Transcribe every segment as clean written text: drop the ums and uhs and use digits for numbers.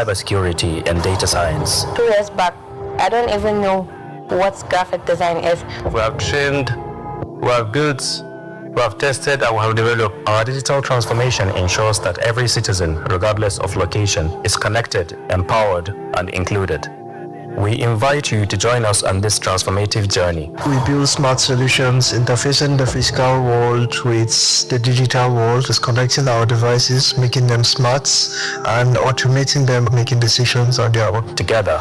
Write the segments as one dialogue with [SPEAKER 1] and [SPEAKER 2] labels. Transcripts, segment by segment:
[SPEAKER 1] cybersecurity, and data science.
[SPEAKER 2] 2 years back, I don't even know what graphic design is.
[SPEAKER 3] We have trained, we have built, we have tested, and we have developed.
[SPEAKER 1] Our digital transformation ensures that every citizen, regardless of location, is connected, empowered, and included. We invite you to join us on this transformative journey.
[SPEAKER 4] We build smart solutions, interfacing the physical world with the digital world, just connecting our devices, making them smart, and automating them, making decisions on their own.
[SPEAKER 1] Together,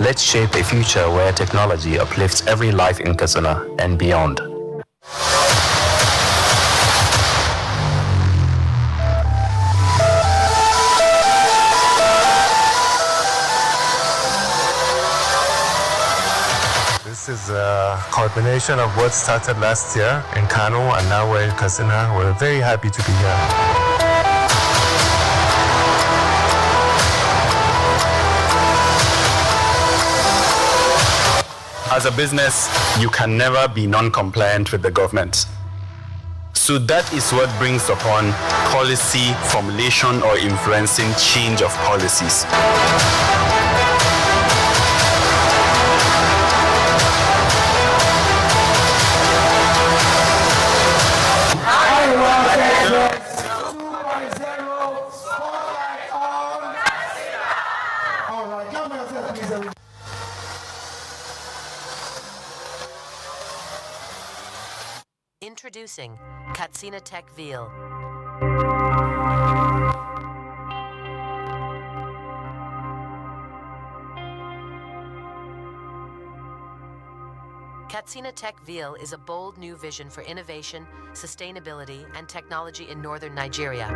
[SPEAKER 1] let's shape a future where technology uplifts every life in Katsina and beyond.
[SPEAKER 3] This is a culmination of what started last year in Kano, and now we're in Katsina. We're very happy to be here.
[SPEAKER 5] As a business, you can never be non-compliant with the government. So that is what brings upon policy formulation or influencing change of policies.
[SPEAKER 6] Introducing Katsina Tech Ville. Katsina Tech Ville is a bold new vision for innovation, sustainability, and technology in northern Nigeria.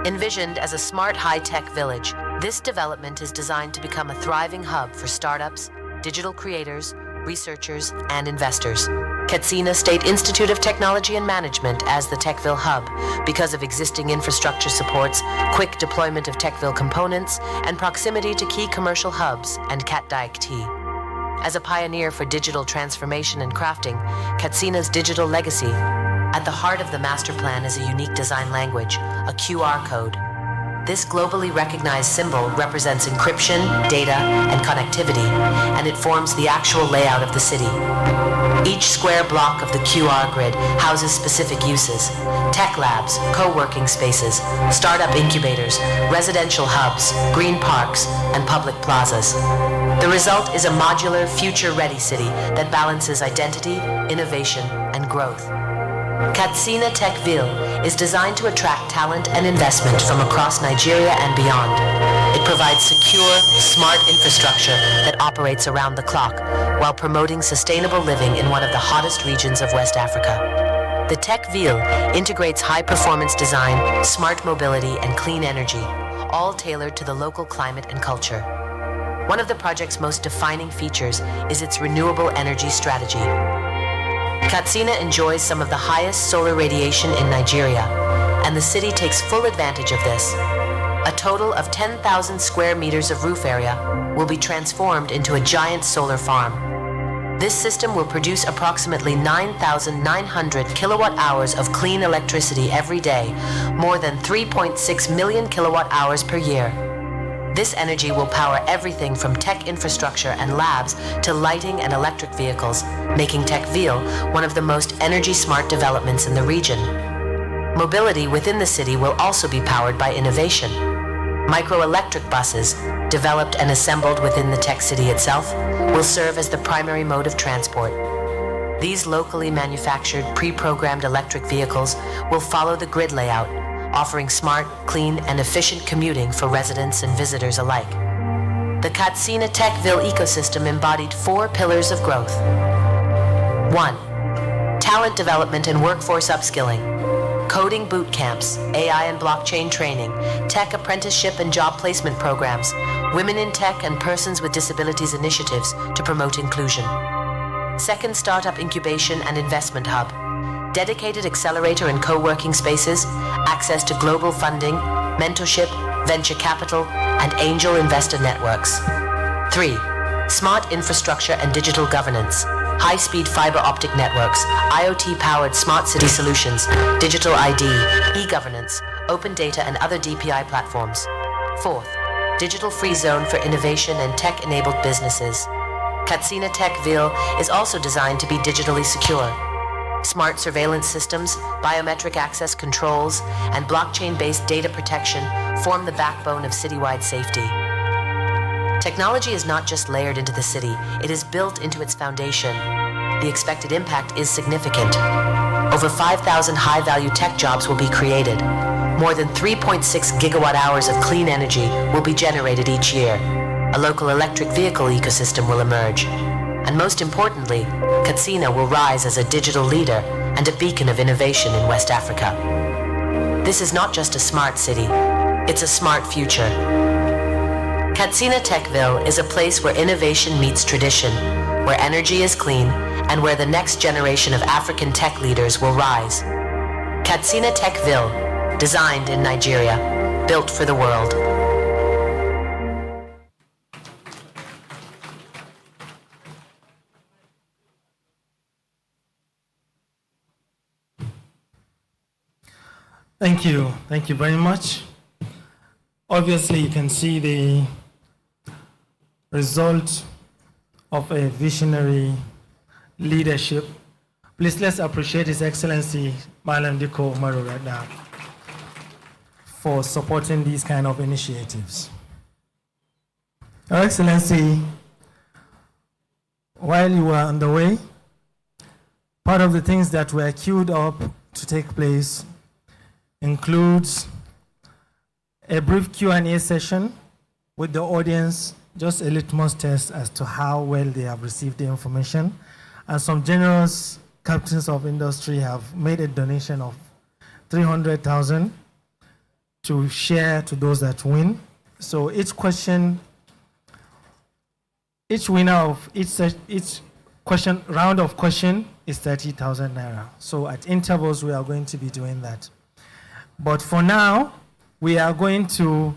[SPEAKER 6] Envisioned as a smart high-tech village, this development is designed to become a thriving hub for startups, digital creators, researchers, and investors. Katsina State Institute of Technology and Management as the Techville Hub because of existing infrastructure supports, quick deployment of Techville components, and proximity to key commercial hubs and Katdijk Tea. As a pioneer for digital transformation and crafting, Katsina's digital legacy, at the heart of the master plan is a unique design language, a QR code. This globally recognized symbol represents encryption, data, and connectivity, and it forms the actual layout of the city. Each square block of the QR grid houses specific uses: tech labs, co-working spaces, startup incubators, residential hubs, green parks, and public plazas. The result is a modular, future-ready city that balances identity, innovation, and growth. Katsina Tech Ville is designed to attract talent and investment from across Nigeria and beyond. It provides secure, smart infrastructure that operates around the clock while promoting sustainable living in one of the hottest regions of West Africa. The Tech Ville integrates high-performance design, smart mobility, and clean energy, all tailored to the local climate and culture. One of the project's most defining features is its renewable energy strategy. Katsina enjoys some of the highest solar radiation in Nigeria, and the city takes full advantage of this. A total of 10,000 square meters of roof area will be transformed into a giant solar farm. This system will produce approximately 9,900 kilowatt hours of clean electricity every day, more than 3.6 million kilowatt hours per year. This energy will power everything from tech infrastructure and labs to lighting and electric vehicles, making Techville one of the most energy-smart developments in the region. Mobility within the city will also be powered by innovation. Microelectric buses, developed and assembled within the tech city itself, will serve as the primary mode of transport. These locally manufactured, pre-programmed electric vehicles will follow the grid layout, offering smart, clean, and efficient commuting for residents and visitors alike. The Katsina Techville ecosystem embodied 4 pillars of growth. 1. Talent development and workforce upskilling. Coding boot camps, AI and blockchain training, tech apprenticeship and job placement programs, women in tech and persons with disabilities initiatives to promote inclusion. 2nd, startup incubation and investment hub. Dedicated accelerator and co-working spaces, access to global funding, mentorship, venture capital, and angel investor networks. 3. Smart infrastructure and digital governance. High-speed fiber optic networks, IoT-powered smart city solutions, digital ID, e-governance, open data and other DPI platforms. 4th, digital-free zone for innovation and tech-enabled businesses. Katsina Techville is also designed to be digitally secure. Smart surveillance systems, biometric access controls, and blockchain-based data protection form the backbone of citywide safety. Technology is not just layered into the city, it is built into its foundation. The expected impact is significant. Over 5,000 high-value tech jobs will be created. More than 3.6 gigawatt hours of clean energy will be generated each year. A local electric vehicle ecosystem will emerge. And most importantly, Katsina will rise as a digital leader and a beacon of innovation in West Africa. This is not just a smart city, it's a smart future. Katsina Techville is a place where innovation meets tradition, where energy is clean, and where the next generation of African tech leaders will rise. Katsina Techville, designed in Nigeria, built for the world.
[SPEAKER 7] Thank you very much. Obviously, you can see the result of a visionary leadership. Please let's appreciate His Excellency Malam Diko Umaru right now for supporting these kind of initiatives. Your Excellency, while you were on the way, part of the things that were queued up to take place includes a brief Q&A session with the audience, just a litmus test as to how well they have received the information. And some generous captains of industry have made a donation of 300,000 to share to those that win. So each winner of each question, round of question is 30,000 naira. So at intervals, we are going to be doing that. But for now, we are going to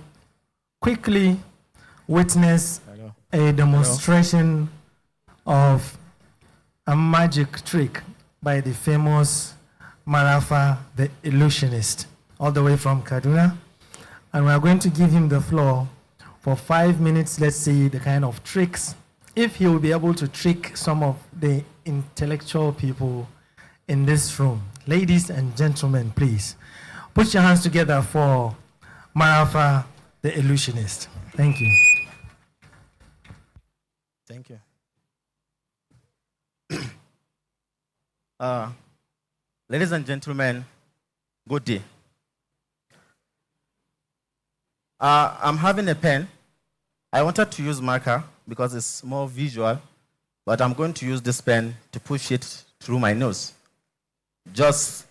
[SPEAKER 7] quickly witness a demonstration of a magic trick by the famous Marafa, the illusionist, all the way from Kaduna. And we are going to give him the floor for 5 minutes. Let's see the kind of tricks, if he will be able to trick some of the intellectual people in this room. Ladies and gentlemen, please, put your hands together for Marafa, the illusionist. Thank you.
[SPEAKER 8] Thank you. Ladies and gentlemen, good day. I'm having a pen. I wanted to use marker because it's more visual, but I'm going to use this pen to push it through my nose. Just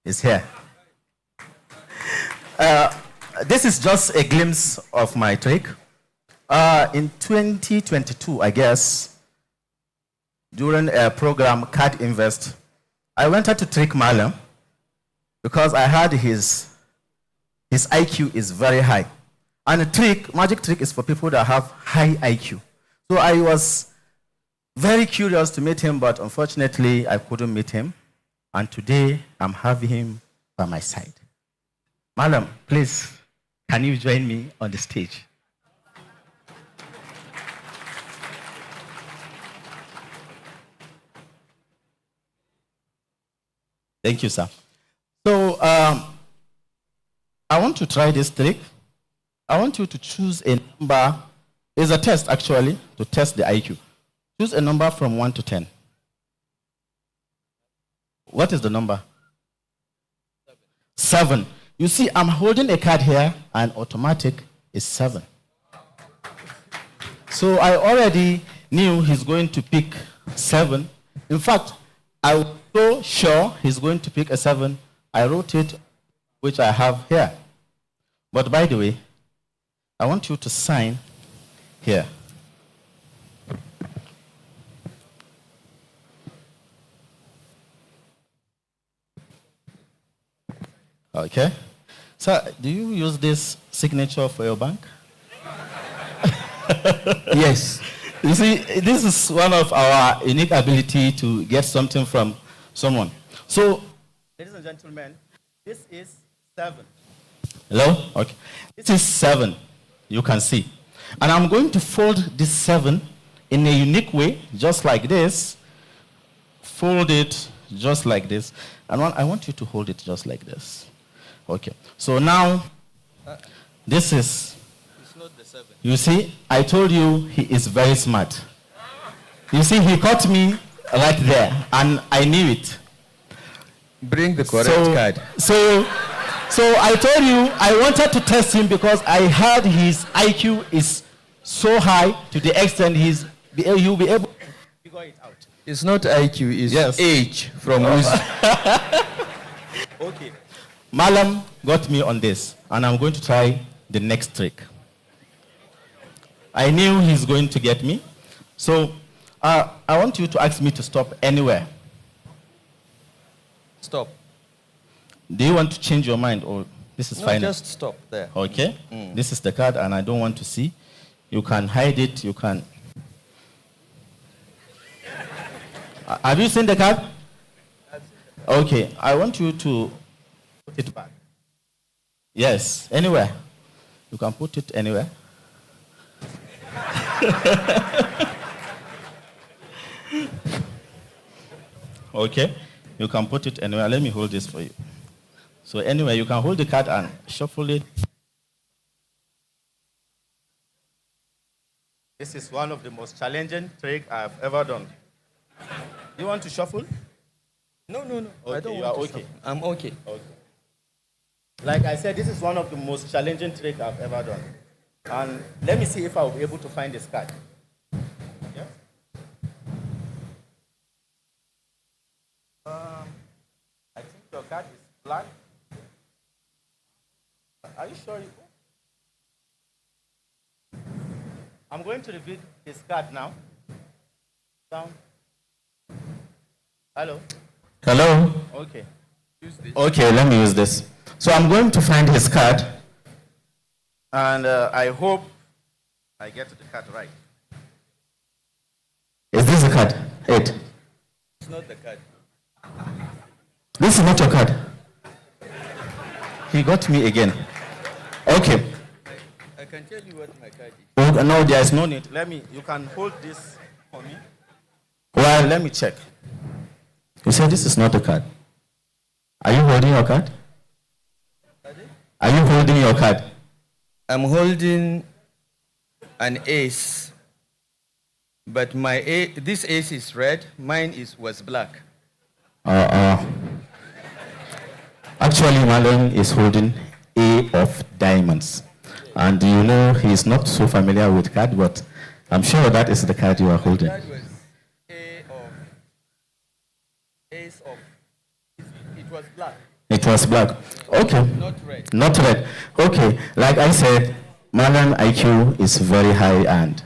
[SPEAKER 8] is here. This is just a glimpse of my trick. In 2022, I guess, during a program, Card Invest, I wanted to trick Malam because I heard his IQ is very high. And magic trick is for people that have high IQ. So I was very curious to meet him, but unfortunately, I couldn't meet him. And today, I'm having him by my side. Malam, please, can you join me on the stage? Thank you, sir. So, I want to try this trick. I want you to choose a number. It's a test, actually, to test the IQ. Choose a number from 1 to 10. What is the number? 7. You see, I'm holding a card here, and automatic is 7. So I already knew he's going to pick 7. In fact, I was so sure he's going to pick a 7. I wrote it, which I have here. But by the way, I want you to sign here. Okay. So, do you use this signature for your bank? Yes. You see, this is one of our unique ability to get something from someone. So, ladies and gentlemen, this is 7. Hello? Okay. This is 7, you can see. And I'm going to fold this 7 in a unique way, just like this. Fold it just like this. And I want you to hold it just like this. Okay. So now, this is, it's not the 7. You see, I told you he is very smart. You see, he caught me right there, and I knew it.
[SPEAKER 9] Bring the correct card.
[SPEAKER 8] So I told you I wanted to test him because I heard his IQ is so high to the extent he'll be able to figure it out.
[SPEAKER 9] It's not IQ, it's age from wisdom.
[SPEAKER 8] Okay. Malam got me on this, and I'm going to try the next trick. I knew he's going to get me. So I want you to ask me to stop anywhere.
[SPEAKER 9] Stop.
[SPEAKER 8] Do you want to change your mind, or this is final?
[SPEAKER 9] Just stop there.
[SPEAKER 8] Okay. This is the card, and I don't want to see. You can hide it. You can. Have you seen the card? Okay. I want you to put it back. Yes. Anywhere. You can put it anywhere. Okay. You can put it anywhere. Let me hold this for you. So anyway, you can hold the card and shuffle it. This is one of the most challenging tricks I've ever done. You want to shuffle?
[SPEAKER 9] No.
[SPEAKER 8] Okay,
[SPEAKER 9] I don't
[SPEAKER 8] you
[SPEAKER 9] want
[SPEAKER 8] are
[SPEAKER 9] to
[SPEAKER 8] okay.
[SPEAKER 9] shuffle. I'm okay.
[SPEAKER 8] Okay. Like I said, this is one of the most challenging tricks I've ever done. And let me see if I'll be able to find this card. Yeah? I think your card is black. Are you sure? I'm going to reveal his card now. Sound. Hello? Hello? Okay. Okay, let me use this. So I'm going to find his card. And I hope I get the card right. Is this the card? 8.
[SPEAKER 9] It's not the card.
[SPEAKER 8] This is not your card. He got me again. Okay.
[SPEAKER 9] I can tell you what my card is.
[SPEAKER 8] Oh, no, there is no need. You can hold this for me. Well, let me check. You said this is not a card. Are you holding your card? Are you holding your card?
[SPEAKER 9] I'm holding an ace. But this ace is red, mine was black.
[SPEAKER 8] Actually, Marlon is holding A of diamonds. And you know he's not so familiar with card, but I'm sure that is the card you are holding.
[SPEAKER 9] That was ace of, it was black.
[SPEAKER 8] It was black. Okay.
[SPEAKER 9] Not red.
[SPEAKER 8] Not red. Okay. Like I said, Marlon IQ is very high, and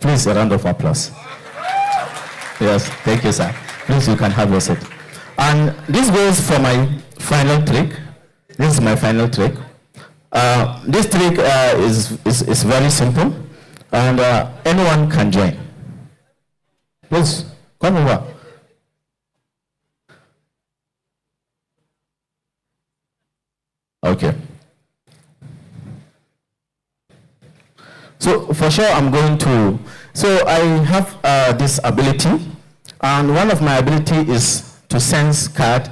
[SPEAKER 8] please a round of applause. Yes, thank you, sir. Please, you can have your seat. And this goes for my final trick. This is my final trick. This trick is very simple, and anyone can join. Please, come over. Okay. So for sure I'm going to, so I have this ability, and one of my ability is to sense card.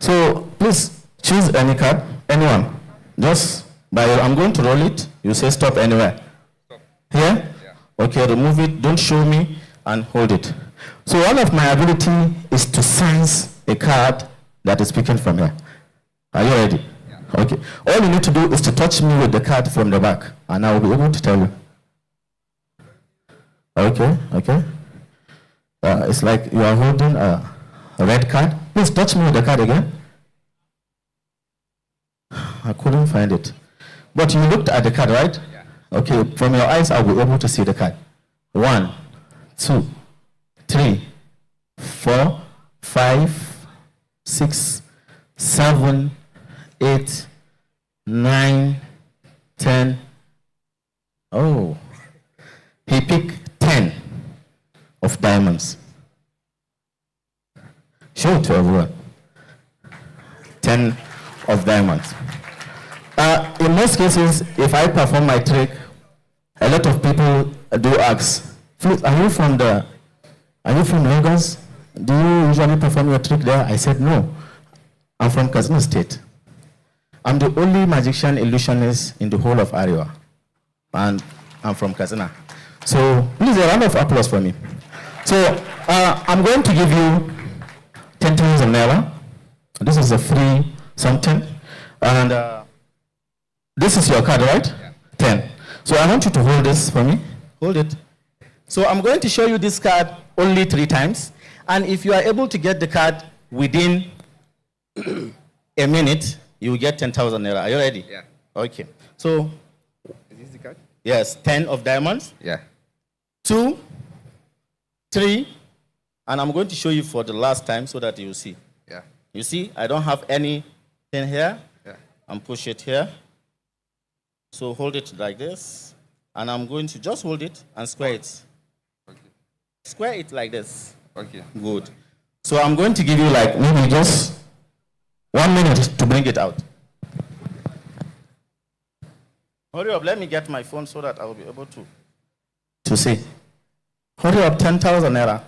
[SPEAKER 8] So please choose any card, anyone. Just I'm going to roll it. You say stop anywhere. Stop. Here? Yeah. Okay, remove it, don't show me, and hold it. So one of my ability is to sense a card that is picking from here. Are you ready? Okay. All you need to do is to touch me with the card from the back, and I will be able to tell you. Okay, okay. It's like you are holding a red card. Please touch me with the card again. I couldn't find it. But you looked at the card, right? Yeah. Okay, from your eyes, I'll be able to see the card. 1, 2, 3, 4, 5, 6, 7, 8, 9, 10. Oh, he picked 10 of diamonds. Show it to everyone. 10 of diamonds. in most cases, if I perform my trick, a lot of people do ask, are you from Lagos? Do you usually perform your trick there? I said, no. I'm from Katsina State. I'm the only magician illusionist in the whole of AREWA. And I'm from Katsina. So please a round of applause for me. So I'm going to give you 10,000 naira. This is a free something. And this is your card, right? Yeah. 10. So I want you to hold this for me. Hold it. So I'm going to show you this card only 3 times. And if you are able to get the card within a minute, you will get 10,000 naira. Are you ready?
[SPEAKER 9] Yeah.
[SPEAKER 8] Okay. So,
[SPEAKER 9] is this the card?
[SPEAKER 8] Yes, 10 of diamonds.
[SPEAKER 9] Yeah.
[SPEAKER 8] 2, 3, and I'm going to show you for the last time so that you see.
[SPEAKER 9] Yeah.
[SPEAKER 8] You see, I don't have anything here.
[SPEAKER 9] Yeah.
[SPEAKER 8] And push it here. So hold it like this, and I'm going to just hold it and square it.
[SPEAKER 9] Okay.
[SPEAKER 8] Square it like this.
[SPEAKER 9] Okay.
[SPEAKER 8] Good. So I'm going to give you like maybe just 1 minute to bring it out. Hurry up, let me get my phone so that I will be able to see. Hurry up, 10,000 naira.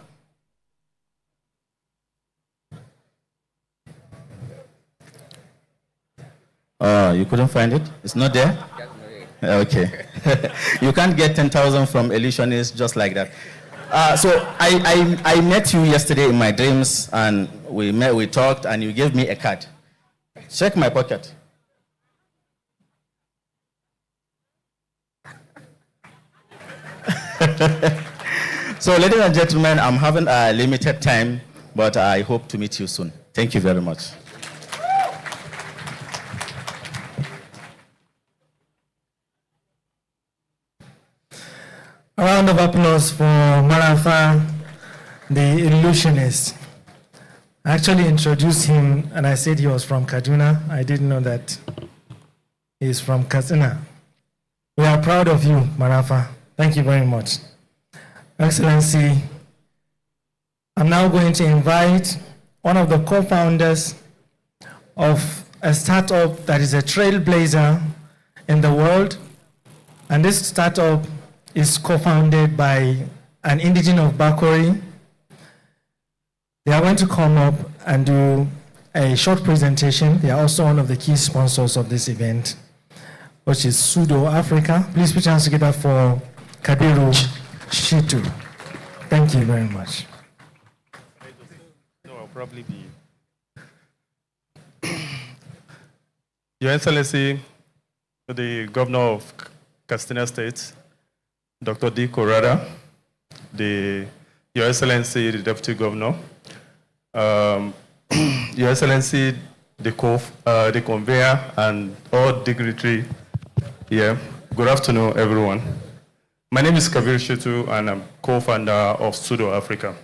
[SPEAKER 8] You couldn't find it? It's not there? Okay. You can't get 10,000 from illusionists just like that. So I met you yesterday in my dreams, and we talked, and you gave me a card. Check my pocket. So, ladies and gentlemen, I'm having a limited time, but I hope to meet you soon. Thank you very much.
[SPEAKER 7] A round of applause for Marafa, the illusionist. I actually introduced him and I said he was from Kaduna. I didn't know that he's from Katsina. We are proud of you, Marafa. Thank you very much. Excellency, I'm now going to invite one of the co-founders of a startup that is a trailblazer in the world. And this startup is co-founded by an indigene of Bakori. They are going to come up and do a short presentation. They are also one of the key sponsors of this event, which is Pseudo Africa. Please put your hands together for Kabiru Shitu. Thank you very much.
[SPEAKER 3] No, I'll probably be. Your Excellency, the Governor of Katsina State, Dr. D. Korada, Your Excellency, the Deputy Governor, Your Excellency, the conveyor, and all dignitary here. Good afternoon, everyone. My name is Kabir Shitu, and I'm co-founder of Pseudo Africa.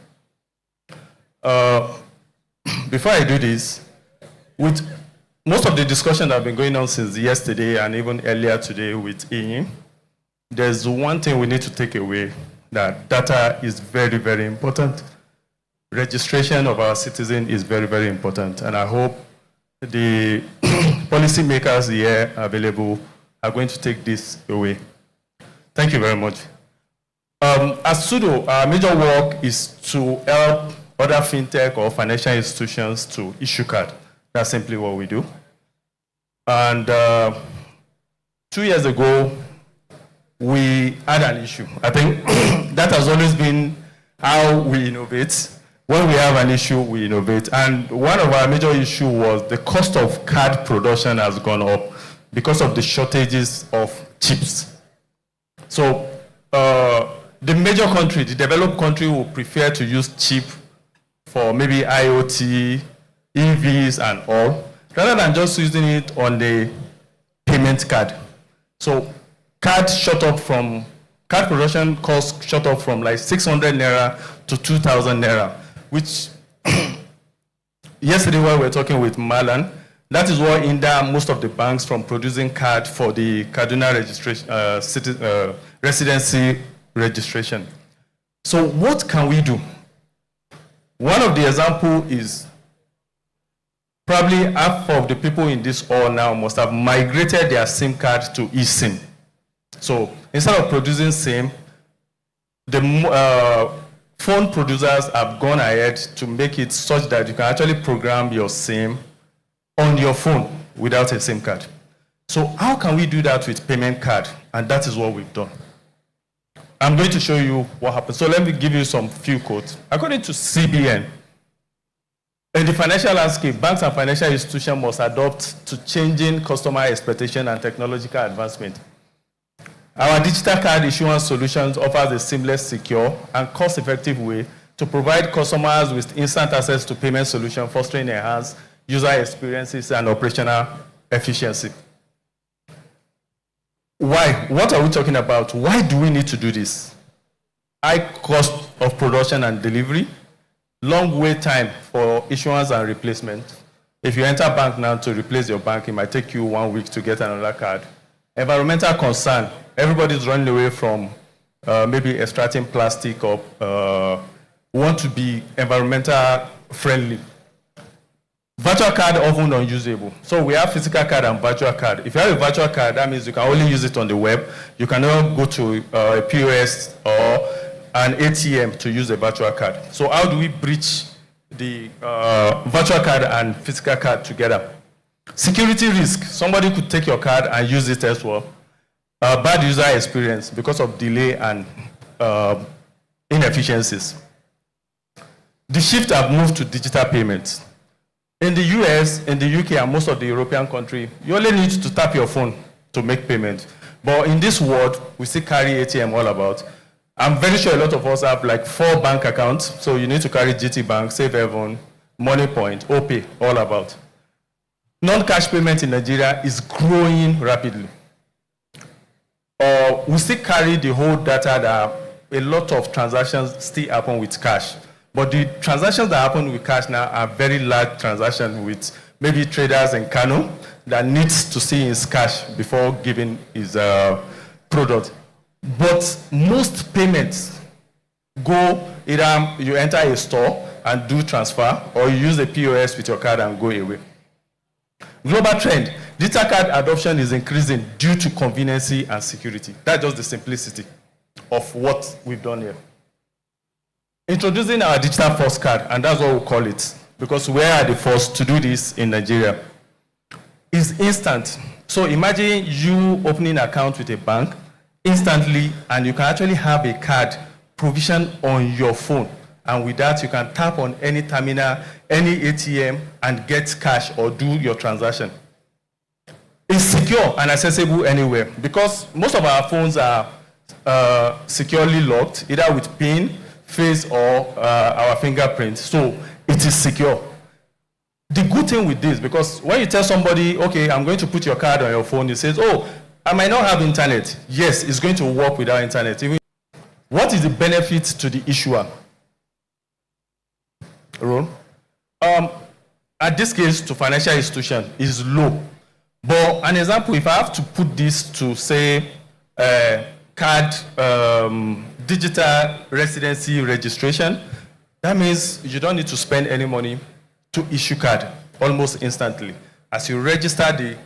[SPEAKER 3] Before I do this, with most of the discussion that have been going on since yesterday and even earlier today with Inyi, there's one thing we need to take away, that data is very, very important. Registration of our citizens is very, very important. And I hope the policymakers here available are going to take this away. Thank you very much. As Pseudo, our major work is to help other fintech or financial institutions to issue card. That's simply what we do. And 2 years ago, we had an issue. I think that has always been how we innovate. When we have an issue, we innovate. And one of our major issues was the cost of card production has gone up because of the shortages of chips. So the major country, the developed country, will prefer to use chip for maybe IoT, EVs, and all, rather than just using it on the payment card. So card production cost shot up from like 600 naira to 2,000 naira, which yesterday while we were talking with Malan, that is what hindered most of the banks from producing card for the Kaduna registration, residency registration. So what can we do? One of the examples is Probably half of the people in this hall now must have migrated their SIM card to eSIM. So instead of producing SIM, the phone producers have gone ahead to make it such that you can actually program your SIM on your phone without a SIM card. So how can we do that with payment card? And that is what we've done. I'm going to show you what happens. So let me give you some few quotes. According to CBN, in the financial landscape, banks and financial institutions must adapt to changing customer expectation and technological advancement. Our digital card issuance solutions offers a seamless, secure, and cost-effective way to provide customers with instant access to payment solutions, fostering enhanced user experiences and operational efficiency. Why? What are we talking about? Why do we need to do this? High cost of production and delivery, long wait time for issuance and replacement. If you enter bank now to replace your bank, it might take you 1 week to get another card. Environmental concern. Everybody's running away from maybe extracting plastic or want to be environmental friendly. Virtual card often unusable. So we have physical card and virtual card. If you have a virtual card, that means you can only use it on the web. You cannot go to a POS or an ATM to use a virtual card. So how do we bridge the virtual card and physical card together? Security risk. Somebody could take your card and use it as well. Bad user experience because of delay and inefficiencies. The shift have moved to digital payments. In the US, in the UK, and most of the European countries, you only need to tap your phone to make payment. But in this world, we still carry ATM all about. I'm very sure a lot of us have like 4 bank accounts, so you need to carry GT Bank, Save Heaven, MoneyPoint, OPay, all about. Non-cash payment in Nigeria is growing rapidly. We still carry the whole data that a lot of transactions still happen with cash. But the transactions that happen with cash now are very large transactions with maybe traders in Kano that needs to see his cash before giving his product. But most payments go either you enter a store and do transfer, or you use a POS with your card and go away. Global trend. Digital card adoption is increasing due to convenience and security. That's just the simplicity of what we've done here. Introducing our digital first card, and that's what we call it, because we are the first to do this in Nigeria, is instant. So imagine you opening an account with a bank instantly, and you can actually have a card provisioned on your phone. And with that, you can tap on any terminal, any ATM, and get cash or do your transaction. It's secure and accessible anywhere, because most of our phones are securely locked, either with PIN, face, or our fingerprint. So it is secure. The good thing with this, because when you tell somebody, okay, I'm going to put your card on your phone, it says, oh, I might not have internet. Yes, it's going to work without internet. What is the benefit to the issuer? Ron? At this case, to financial institution, is low. But an example, if I have to put this to, say, card digital residency registration, that means you don't need to spend any money to issue card almost instantly. As you register the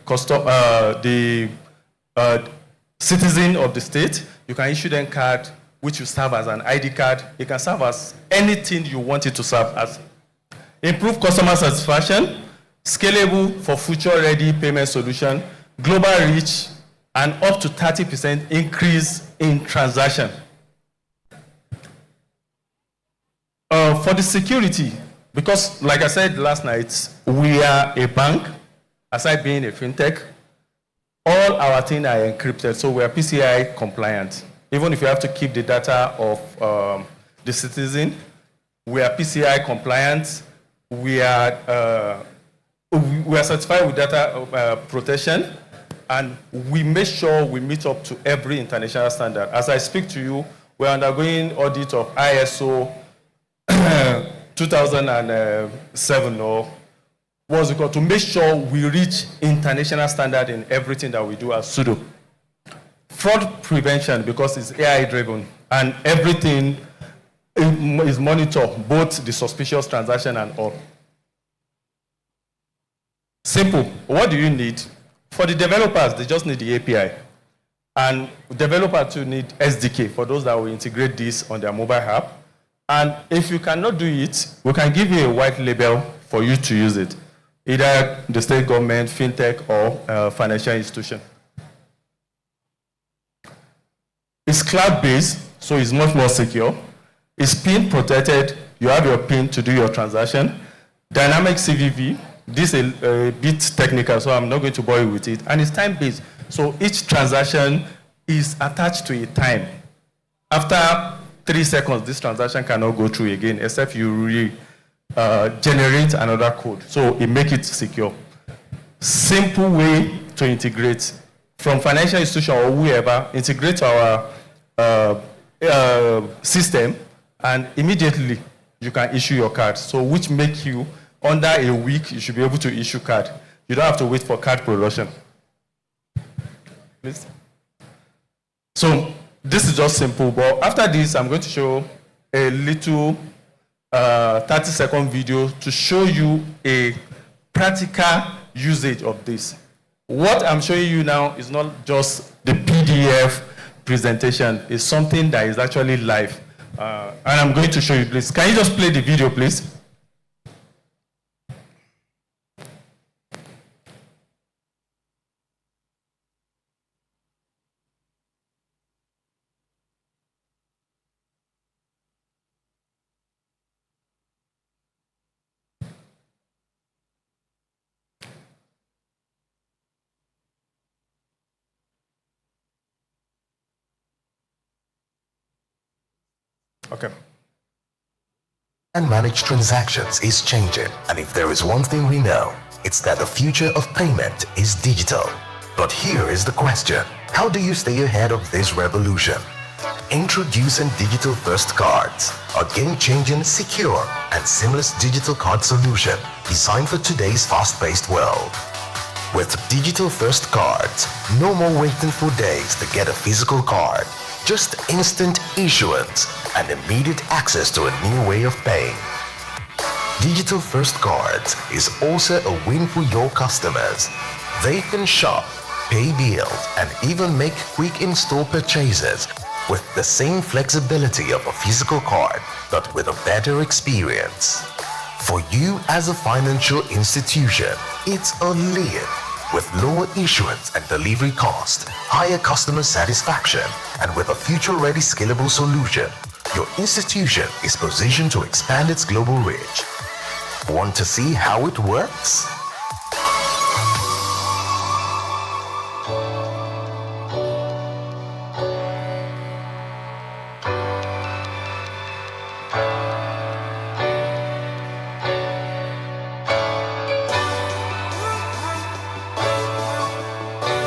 [SPEAKER 3] citizen of the state, you can issue them card which will serve as an ID card. It can serve as anything you want it to serve as. Improve customer satisfaction, scalable for future-ready payment solution, global reach, and up to 30% increase in transaction. For the security, because like I said last night, we are a bank, aside being a fintech, all our things are encrypted, so we are PCI compliant. Even if you have to keep the data of the citizen, we are PCI compliant. We are certified with data protection, and we make sure we meet up to every international standard. As I speak to you, we're undergoing audit of ISO 2007, or what's it called, to make sure we reach international standard in everything that we do as Sudo. Fraud prevention, because it's AI driven, and everything is monitored, both the suspicious transaction and all. Simple. What do you need? For the developers, they just need the API. And developers too need SDK for those that will integrate this on their mobile app. And if you cannot do it, we can give you a white label for you to use it, either the state government, fintech, or financial institution. It's cloud-based, so it's much more secure. It's PIN protected. You have your PIN to do your transaction. Dynamic CVV. This is a bit technical, so I'm not going to bore you with it. And it's time-based. So each transaction is attached to a time. After 3 seconds, this transaction cannot go through again, except you generate another code. So it makes it secure. Simple way to integrate. From financial institution or whoever, integrate our system, and immediately you can issue your card. So which make you, under a week, you should be able to issue card. You don't have to wait for card production. Please. So this is just simple, but after this, I'm going to show a little 30-second video to show you a practical usage of this. What I'm showing you now is not just the PDF presentation. It's something that is actually live. And I'm going to show you, please. Can you just play the video, please? Okay.
[SPEAKER 10] And manage transactions is changing, and if there is one thing we know, it's that the future of payment is digital. But here is the question: how do you stay ahead of this revolution? Introducing Digital First Cards, a game-changing, secure, and seamless digital card solution designed for today's fast-paced world. With Digital First Cards, no more waiting for days to get a physical card. Just instant issuance and immediate access to a new way of paying. Digital First Cards is also a win for your customers. They can shop, pay bills, and even make quick in-store purchases with the same flexibility of a physical card, but with a better experience. For you as a financial institution, it's a lead. With lower issuance and delivery cost, higher customer satisfaction, and with a future-ready scalable solution, your institution is positioned to expand its global reach. Want to see how it works?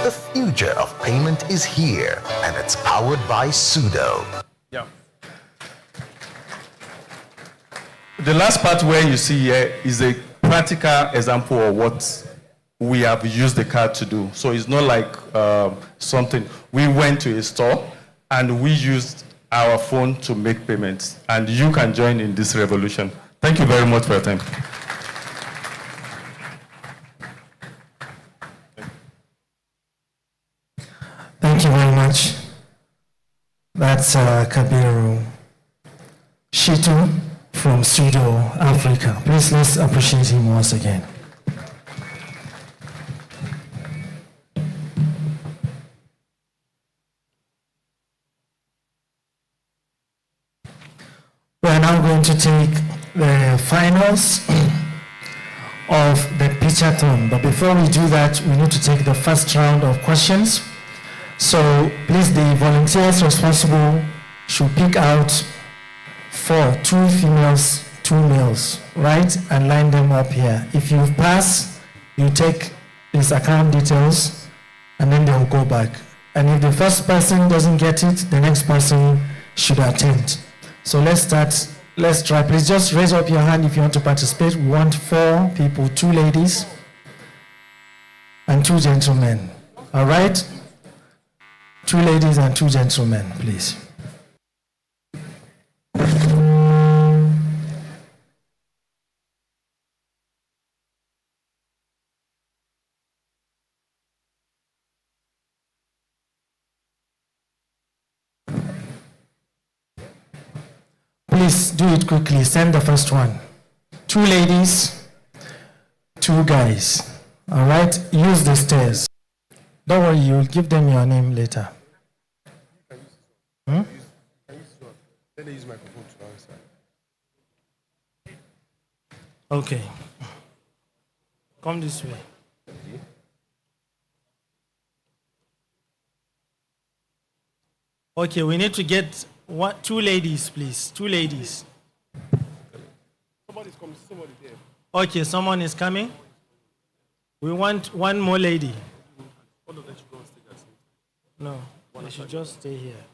[SPEAKER 10] The future of payment is here, and it's powered by Sudo.
[SPEAKER 3] Yeah. The last part where you see here is a practical example of what we have used the card to do. So it's not like something. We went to a store and we used our phone to make payments. And you can join in this revolution. Thank you very much for your time.
[SPEAKER 7] Thank you very much. That's Kabiru Shitu from Sudo Africa. Please let's appreciate him once again. We are now going to take the finals of the pitchathon. But before we do that, we need to take the first round of questions. So please, the volunteers responsible should pick out 4, 2 females, 2 males, right? And line them up here. If you pass, you take his account details and then they'll go back. And if the first person doesn't get it, the next person should attempt. So let's start. Let's try. Please just raise up your hand if you want to participate. We want 4 people, 2 ladies and 2 gentlemen. All right? 2 ladies and 2 gentlemen, please. Please do it quickly. Send the first one. 2 ladies, 2 guys. All right, use the stairs. Don't worry, you'll give them your name later. Hmm?
[SPEAKER 11] Let me use microphone to answer.
[SPEAKER 7] Okay. Come this way. Okay, we need to get 2 ladies, please. 2 ladies.
[SPEAKER 11] Somebody's coming. Somebody there.
[SPEAKER 7] Okay, someone is coming. We want 1 more lady.
[SPEAKER 11] All of them should go on stage at the same time.
[SPEAKER 7] No, they should just stay here.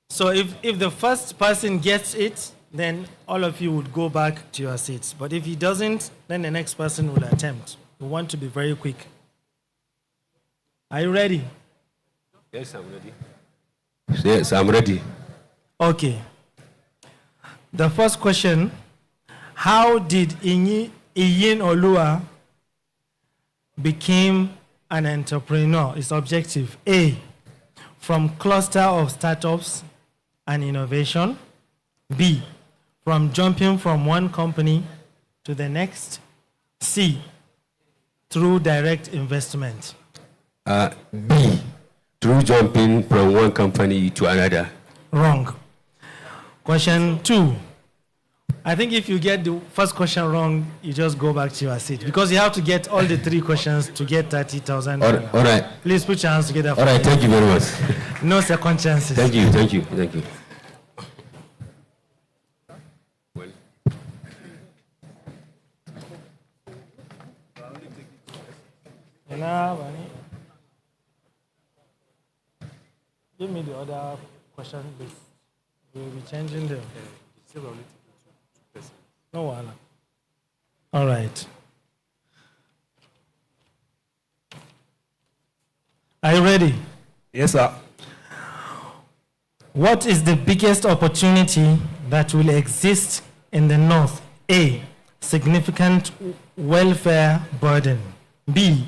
[SPEAKER 7] So if the first person gets it, then all of you would go back to your seats. But if he doesn't, then the next person will attempt. We want to be very quick. Are you ready?
[SPEAKER 11] Yes, I'm ready. Yes, I'm ready.
[SPEAKER 7] Okay. The first question, how did Iyin Olua became an entrepreneur? Is objective. A, from cluster of startups and innovation. B, from jumping from one company to the next. C, through direct investment.
[SPEAKER 11] B, through jumping from one company to another.
[SPEAKER 7] Wrong. Question 2. I think if you get the first question wrong, you just go back to your seat. Because you have to get all the 3 questions to get 30,000.
[SPEAKER 11] All right.
[SPEAKER 7] Please put your hands together.
[SPEAKER 11] All right, thank you very much.
[SPEAKER 7] No second chances.
[SPEAKER 11] Thank you.
[SPEAKER 7] Give me the other question list. We'll be changing them. No one. All right. Are you ready?
[SPEAKER 11] Yes, sir.
[SPEAKER 7] What is the biggest opportunity that will exist in the North? A, significant welfare burden. B,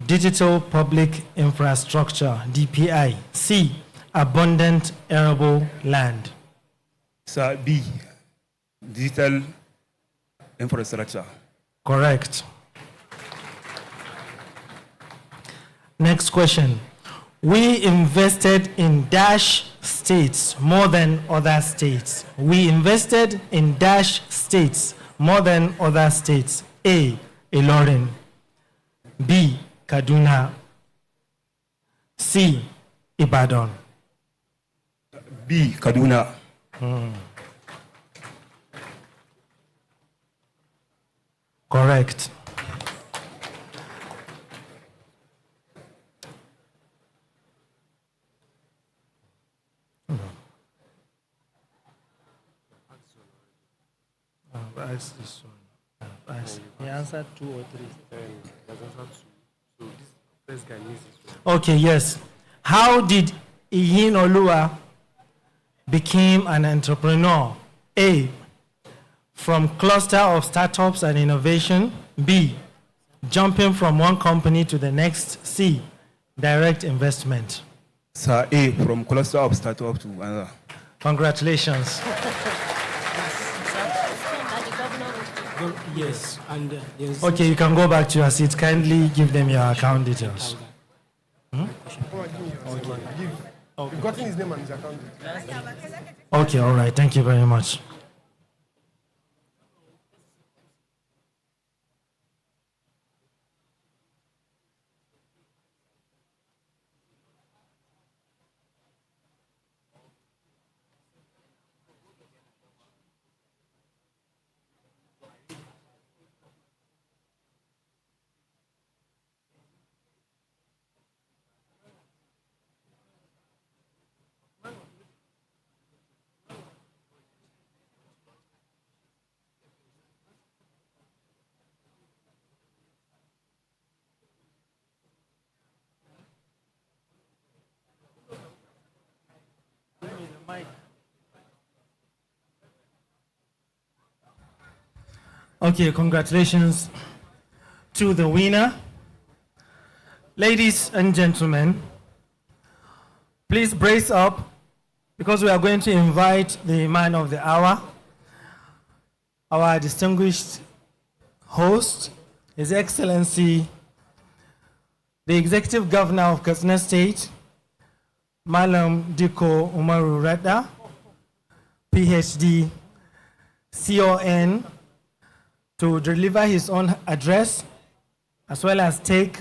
[SPEAKER 7] digital public infrastructure, DPI. C, abundant arable land.
[SPEAKER 11] Sir, B, digital infrastructure.
[SPEAKER 7] Correct. Next question. We invested in dash states more than other states. We invested in dash states more than other states. A, Ilorin. B, Kaduna. C, Ibadan.
[SPEAKER 11] B, Kaduna.
[SPEAKER 7] Correct. Ask this one. He answered 2 or 3.
[SPEAKER 11] So this first guy needs this one.
[SPEAKER 7] Okay, yes. How did Iyin Olua became an entrepreneur? A, from cluster of startups and innovation. B, jumping from one company to the next. C, direct investment.
[SPEAKER 11] Sir, A, from cluster of startup to another.
[SPEAKER 7] Congratulations.
[SPEAKER 12] Yes, and
[SPEAKER 7] Okay, you can go back to your seat. Kindly give them your account details.
[SPEAKER 11] Hmm?
[SPEAKER 13] You've gotten his name and his account details.
[SPEAKER 7] Okay, all right. Thank you very much. Okay, congratulations to the winner. Ladies and gentlemen, please brace up because we are going to invite the man of the hour, our distinguished host, His Excellency, the Executive Governor of Katsina State, Malam Diko Umaru Redda, PhD, CON, to deliver his own address, as well as take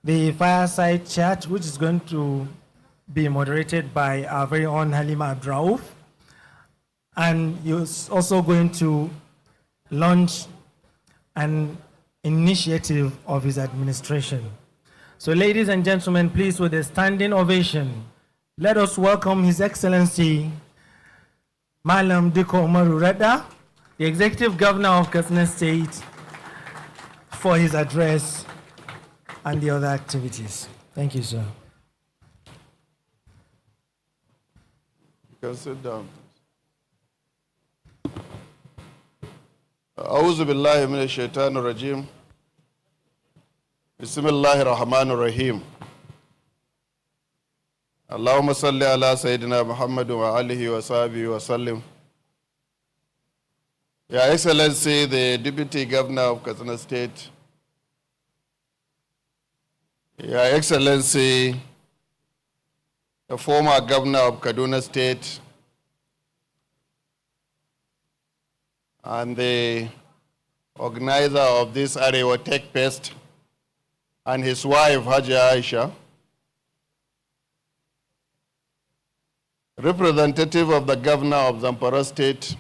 [SPEAKER 7] the fireside chat, which is going to be moderated by our very own Halima Abdraouf. And he's also going to launch an initiative of his administration. So ladies and gentlemen, please, with a standing ovation, let us welcome His Excellency Malam Diko Umaru Redda, the Executive Governor of Katsina State, for his address and the other activities. Thank you, sir.
[SPEAKER 12] You can sit down. أعوذ بالله من الشيطان الرجيم. بسم الله الرحمن الرحيم. اللهم صل على سيدنا محمد وآله وصحبه وسلم. Your Excellency, the Deputy Governor of Katsina State, Your Excellency, the former Governor of Kaduna State, and the organizer of this AREWA Tech Fest, and his wife, Haji Aisha, representative of the Governor of Zamfara State,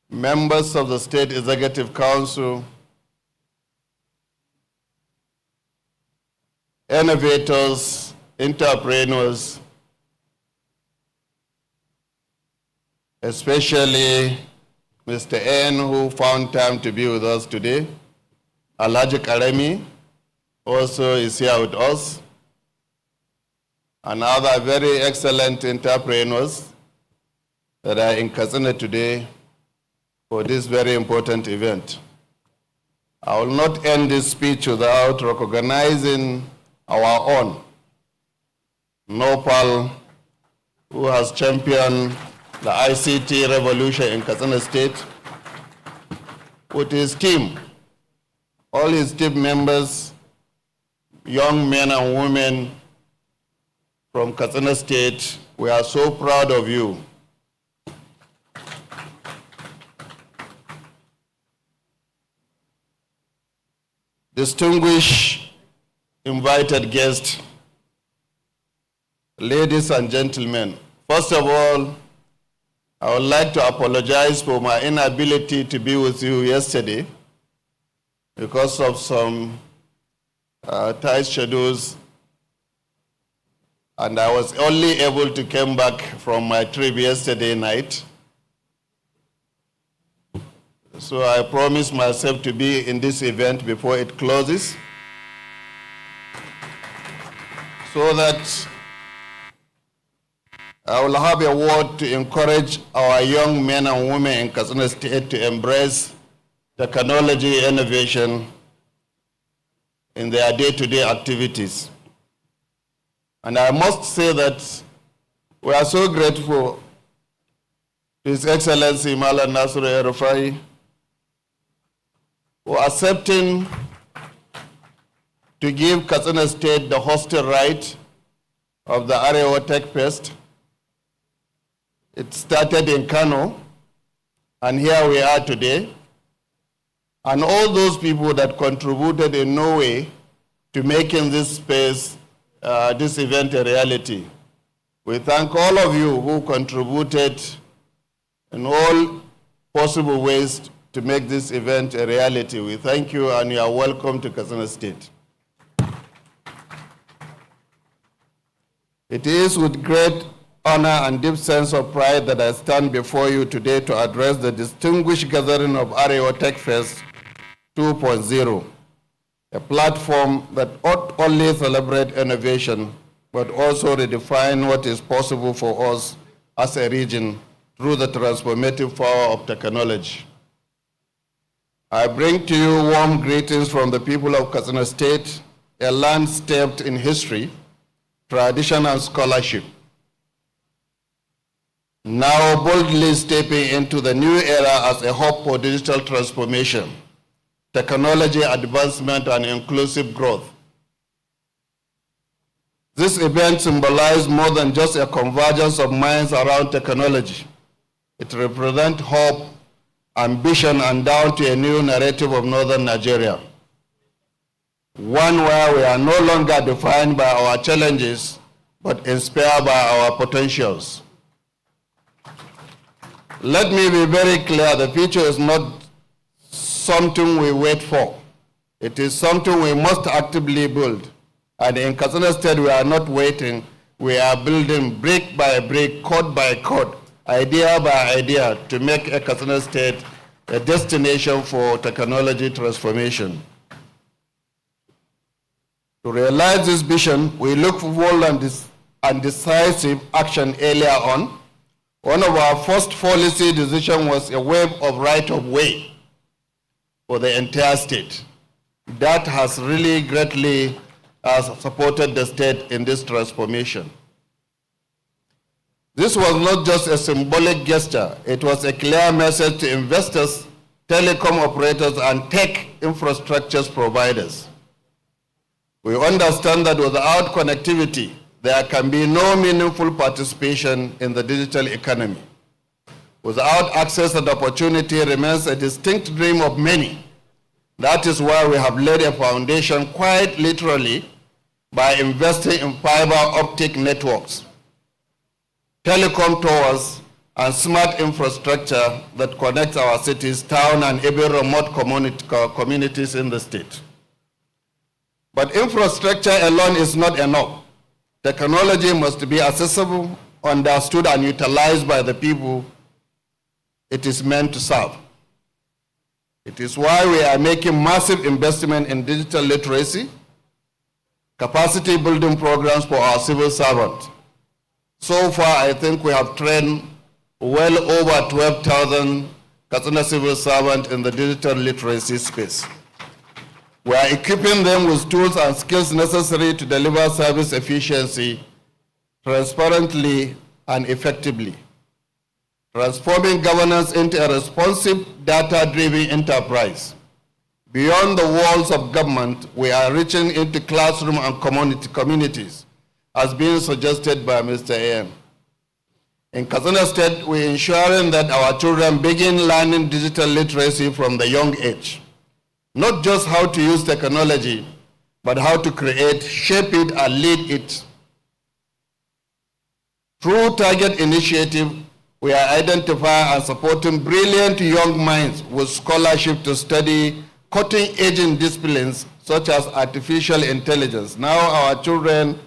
[SPEAKER 12] members of the State Executive Council, innovators, entrepreneurs, especially Mr. N, who found time to be with us today. Alhaji Karemi also is here with us, and other very excellent entrepreneurs that are in Katsina today for this very important event. I will not end this speech without recognizing our own Nopal, who has championed the ICT revolution in Katsina State with his team, all his team members, young men and women from Katsina State. We are so proud of you. Distinguished invited guests, ladies and gentlemen, first of all, I would like to apologize for my inability to be with you yesterday because of some tight schedules, and I was only able to come back from my trip yesterday night. So I promised myself to be in this event before it closes, so that I will have a word to encourage our young men and women in Katsina State to embrace technology innovation in their day-to-day activities. And I must say that we are so grateful to His Excellency Malam Nasir El-Rufai for accepting to give Katsina State the hosting right of the AREWA Tech Fest. It started in Kano, and here we are today. And all those people that contributed in no way to making this space, this event a reality. We thank all of you who contributed in all possible ways to make this event a reality. We thank you, and you are welcome to Katsina State. It is with great honor and deep sense of pride that I stand before you today to address the distinguished gathering of AREWA Tech Fest 2.0, a platform that not only celebrates innovation, but also redefine what is possible for us as a region through the transformative power of technology. I bring to you warm greetings from the people of Katsina State, a land steeped in history, tradition, and scholarship. Now boldly stepping into the new era as a hub for digital transformation, technology advancement, and inclusive growth. This event symbolizes more than just a convergence of minds around technology. It represents hope, ambition, and down to a new narrative of Northern Nigeria. One where we are no longer defined by our challenges, but inspired by our potentials. Let me be very clear, the future is not something we wait for. It is something we must actively build. And in Katsina State, we are not waiting. We are building brick by brick, code by code, idea by idea to make a Katsina State a destination for technology transformation. To realize this vision, we look for bold and decisive action earlier on. One of our first policy decisions was a wave of right-of-way for the entire state. That has really greatly supported the state in this transformation. This was not just a symbolic gesture, it was a clear message to investors, telecom operators, and tech infrastructure providers. We understand that without connectivity, there can be no meaningful participation in the digital economy. Without access and opportunity remains a distinct dream of many. That is why we have laid a foundation quite literally by investing in fiber optic networks, telecom towers, and smart infrastructure that connects our cities, towns, and even remote communities in the state. But infrastructure alone is not enough. Technology must be accessible, understood, and utilized by the people it is meant to serve. It is why we are making massive investment in digital literacy, capacity building programs for our civil servants. So far, I think we have trained well over 12,000 Katsina civil servants in the digital literacy space. We are equipping them with tools and skills necessary to deliver service efficiency, transparently, and effectively, transforming governance into a responsive, data-driven enterprise. Beyond the walls of government, we are reaching into classroom and communities, as being suggested by Mr. A.M. In Katsina State, we are ensuring that our children begin learning digital literacy from the young age. Not just how to use technology, but how to create, shape it, and lead it. Through target initiative, we are identifying and supporting brilliant young minds with scholarship to study cutting-edge disciplines such as artificial intelligence. Now our children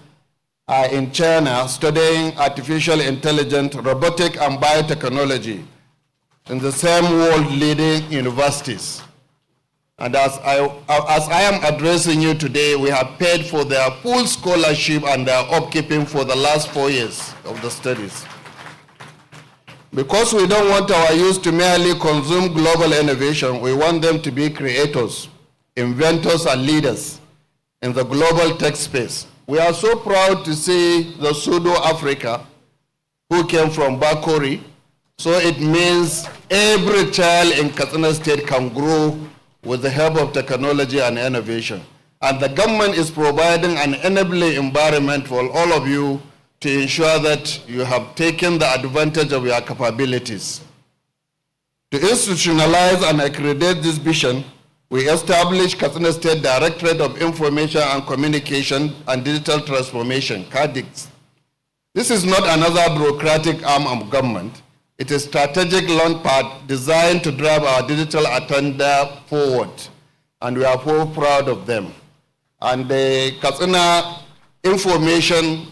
[SPEAKER 12] are in China studying artificial intelligence, robotic, and biotechnology in the same world-leading universities. And as I am addressing you today, we have paid for their full scholarship and their upkeeping for the last 4 years of the studies. Because we don't want our youth to merely consume global innovation, we want them to be creators, inventors, and leaders in the global tech space. We are so proud to see the pseudo-Africa who came from Bakori. So it means every child in Katsina State can grow with the help of technology and innovation. And the government is providing an enabling environment for all of you to ensure that you have taken the advantage of your capabilities. To institutionalize and accredit this vision, we established Katsina State Directorate of Information and Communication and Digital Transformation, CADIX. This is not another bureaucratic arm of government. It is a strategic launchpad designed to drive our digital agenda forward, and we are so proud of them. And the Katsina Information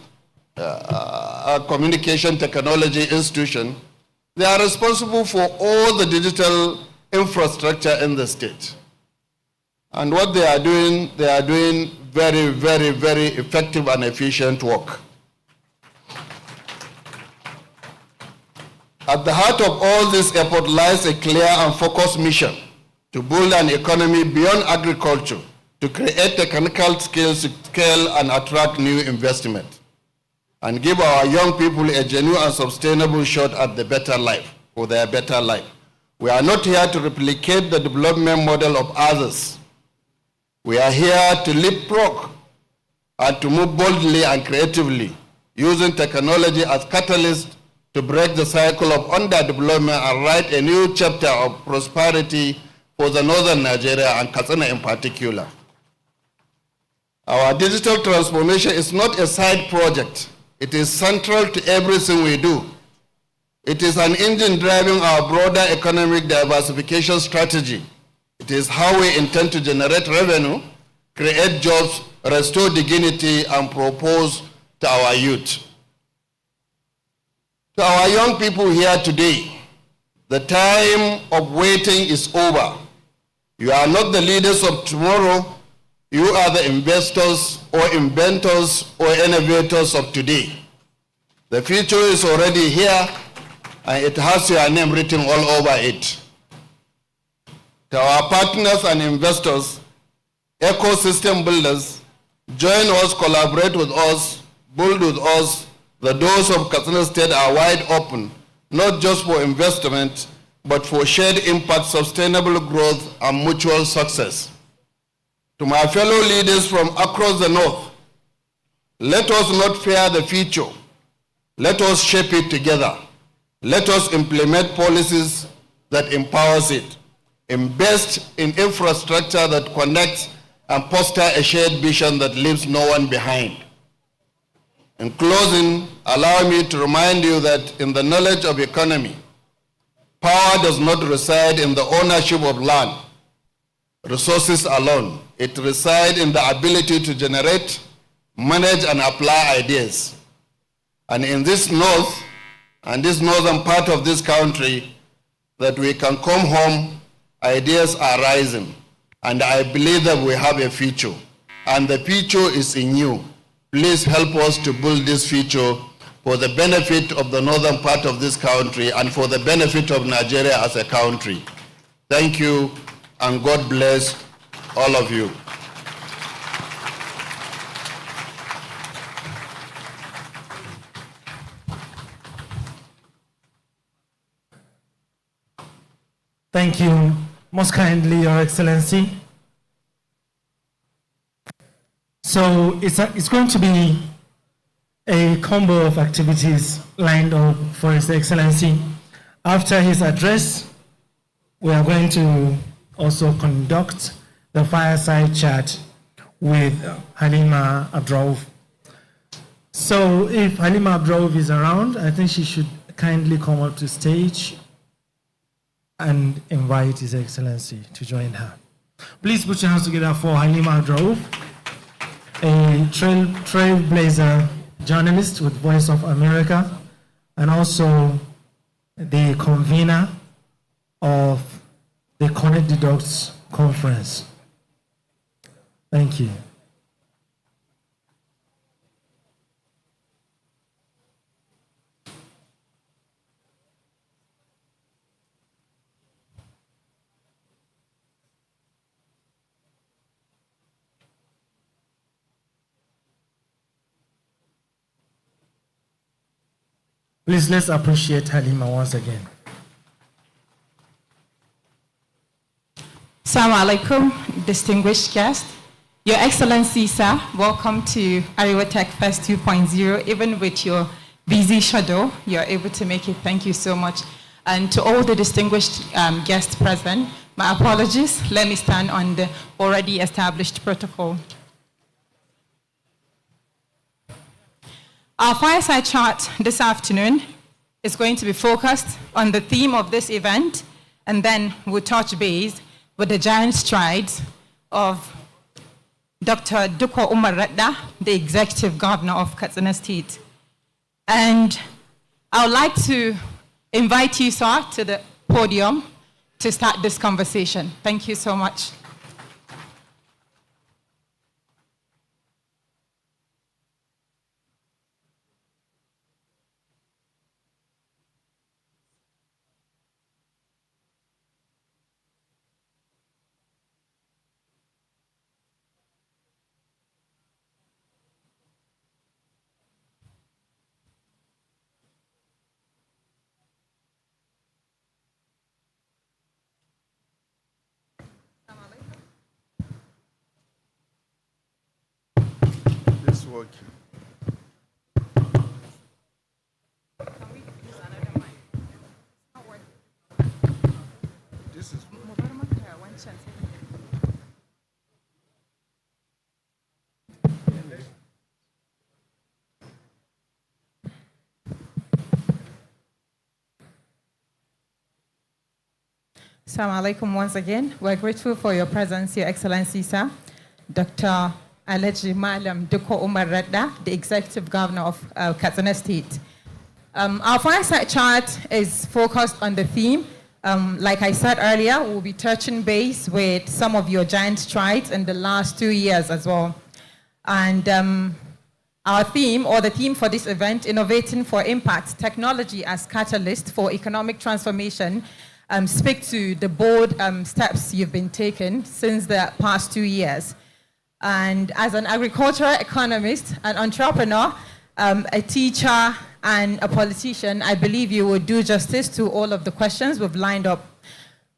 [SPEAKER 12] Communication Technology Institution, they are responsible for all the digital infrastructure in the state. And what they are doing very, very, very effective and efficient work. At the heart of all this effort lies a clear and focused mission to build an economy beyond agriculture, to create technical skills to scale and attract new investment. and give our young people a genuine and sustainable shot at the better life, for their better life. We are not here to replicate the development model of others. We are here to leapfrog and to move boldly and creatively, using technology as catalyst to break the cycle of underdevelopment and write a new chapter of prosperity for the northern Nigeria and Katsina in particular. Our digital transformation is not a side project. It is central to everything we do. It is an engine driving our broader economic diversification strategy. It is how we intend to generate revenue, create jobs, restore dignity, and propose to our youth. To our young people here today, the time of waiting is over. You are not the leaders of tomorrow. You are the investors or inventors or innovators of today. The future is already here, and it has your name written all over it. To our partners and investors, ecosystem builders, join us, collaborate with us, build with us. The doors of Katsina State are wide open, not just for investment, but for shared impact, sustainable growth, and mutual success. To my fellow leaders from across the North, let us not fear the future. Let us shape it together. Let us implement policies that empowers it. Invest in infrastructure that connects and foster a shared vision that leaves no one behind. In closing, allow me to remind you that in the knowledge of economy, power does not reside in the ownership of land, resources alone. It resides in the ability to generate, manage, and apply ideas. And in this north, and this northern part of this country, that we can come home, ideas are rising. And I believe that we have a future. And the future is in you. Please help us to build this future for the benefit of the northern part of this country and for the benefit of Nigeria as a country. Thank you, and God bless all of you.
[SPEAKER 7] Thank you most kindly, Your Excellency. So it's going to be a combo of activities lined up for His Excellency. After his address, we are going to also conduct the fireside chat with Halima Abdraouf. So if Halima Abdraouf is around, I think she should kindly come up to stage and invite His Excellency to join her. Please put your hands together for Halima Abdraouf, a trailblazer journalist with Voice of America, and also the convener of the Connect the Dots conference. Thank you. Please, let's appreciate Halima once again.
[SPEAKER 14] Assalamu alaikum, distinguished guests. Your Excellency, sir, welcome to AREWA Tech Fest 2.0. Even with your busy schedule, you're able to make it. Thank you so much. And to all the distinguished guests present, my apologies. Let me stand on the already established protocol. Our fireside chat this afternoon is going to be focused on the theme of this event, and then we'll touch base with the giant strides of Dr. Dukwa Umar Radda, the Executive Governor of Katsina State. And I would like to invite you, sir, to the podium to start this conversation. Thank you so much.
[SPEAKER 12] working. This is
[SPEAKER 14] Assalamu alaikum once again. We're grateful for your presence, Your Excellency, sir. Dr. Alhaji Malam Duko Umar Radda, the Executive Governor of Katsina State. Our fireside chat is focused on the theme. Like I said earlier, we'll be touching base with some of your giant strides in the last 2 years as well. And our theme, or the theme for this event, Innovating for Impact, Technology as Catalyst for Economic Transformation, speak to the bold steps you've been taking since the past 2 years. And as an agricultural economist, an entrepreneur, a teacher, and a politician, I believe you will do justice to all of the questions we've lined up.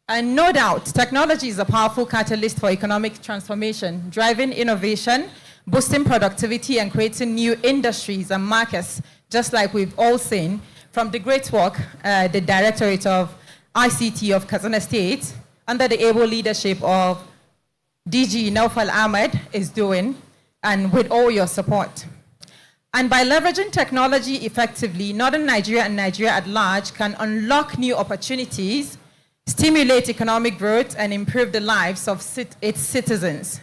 [SPEAKER 14] And no doubt, technology is a powerful catalyst for economic transformation, driving innovation, boosting productivity, and creating new industries and markets, just like we've all seen from the great work the Directorate of ICT of Katsina State, under the able leadership of DG Naufal Ahmed, is doing, and with all your support. And by leveraging technology effectively, Northern Nigeria and Nigeria at large can unlock new opportunities, stimulate economic growth, and improve the lives of its citizens.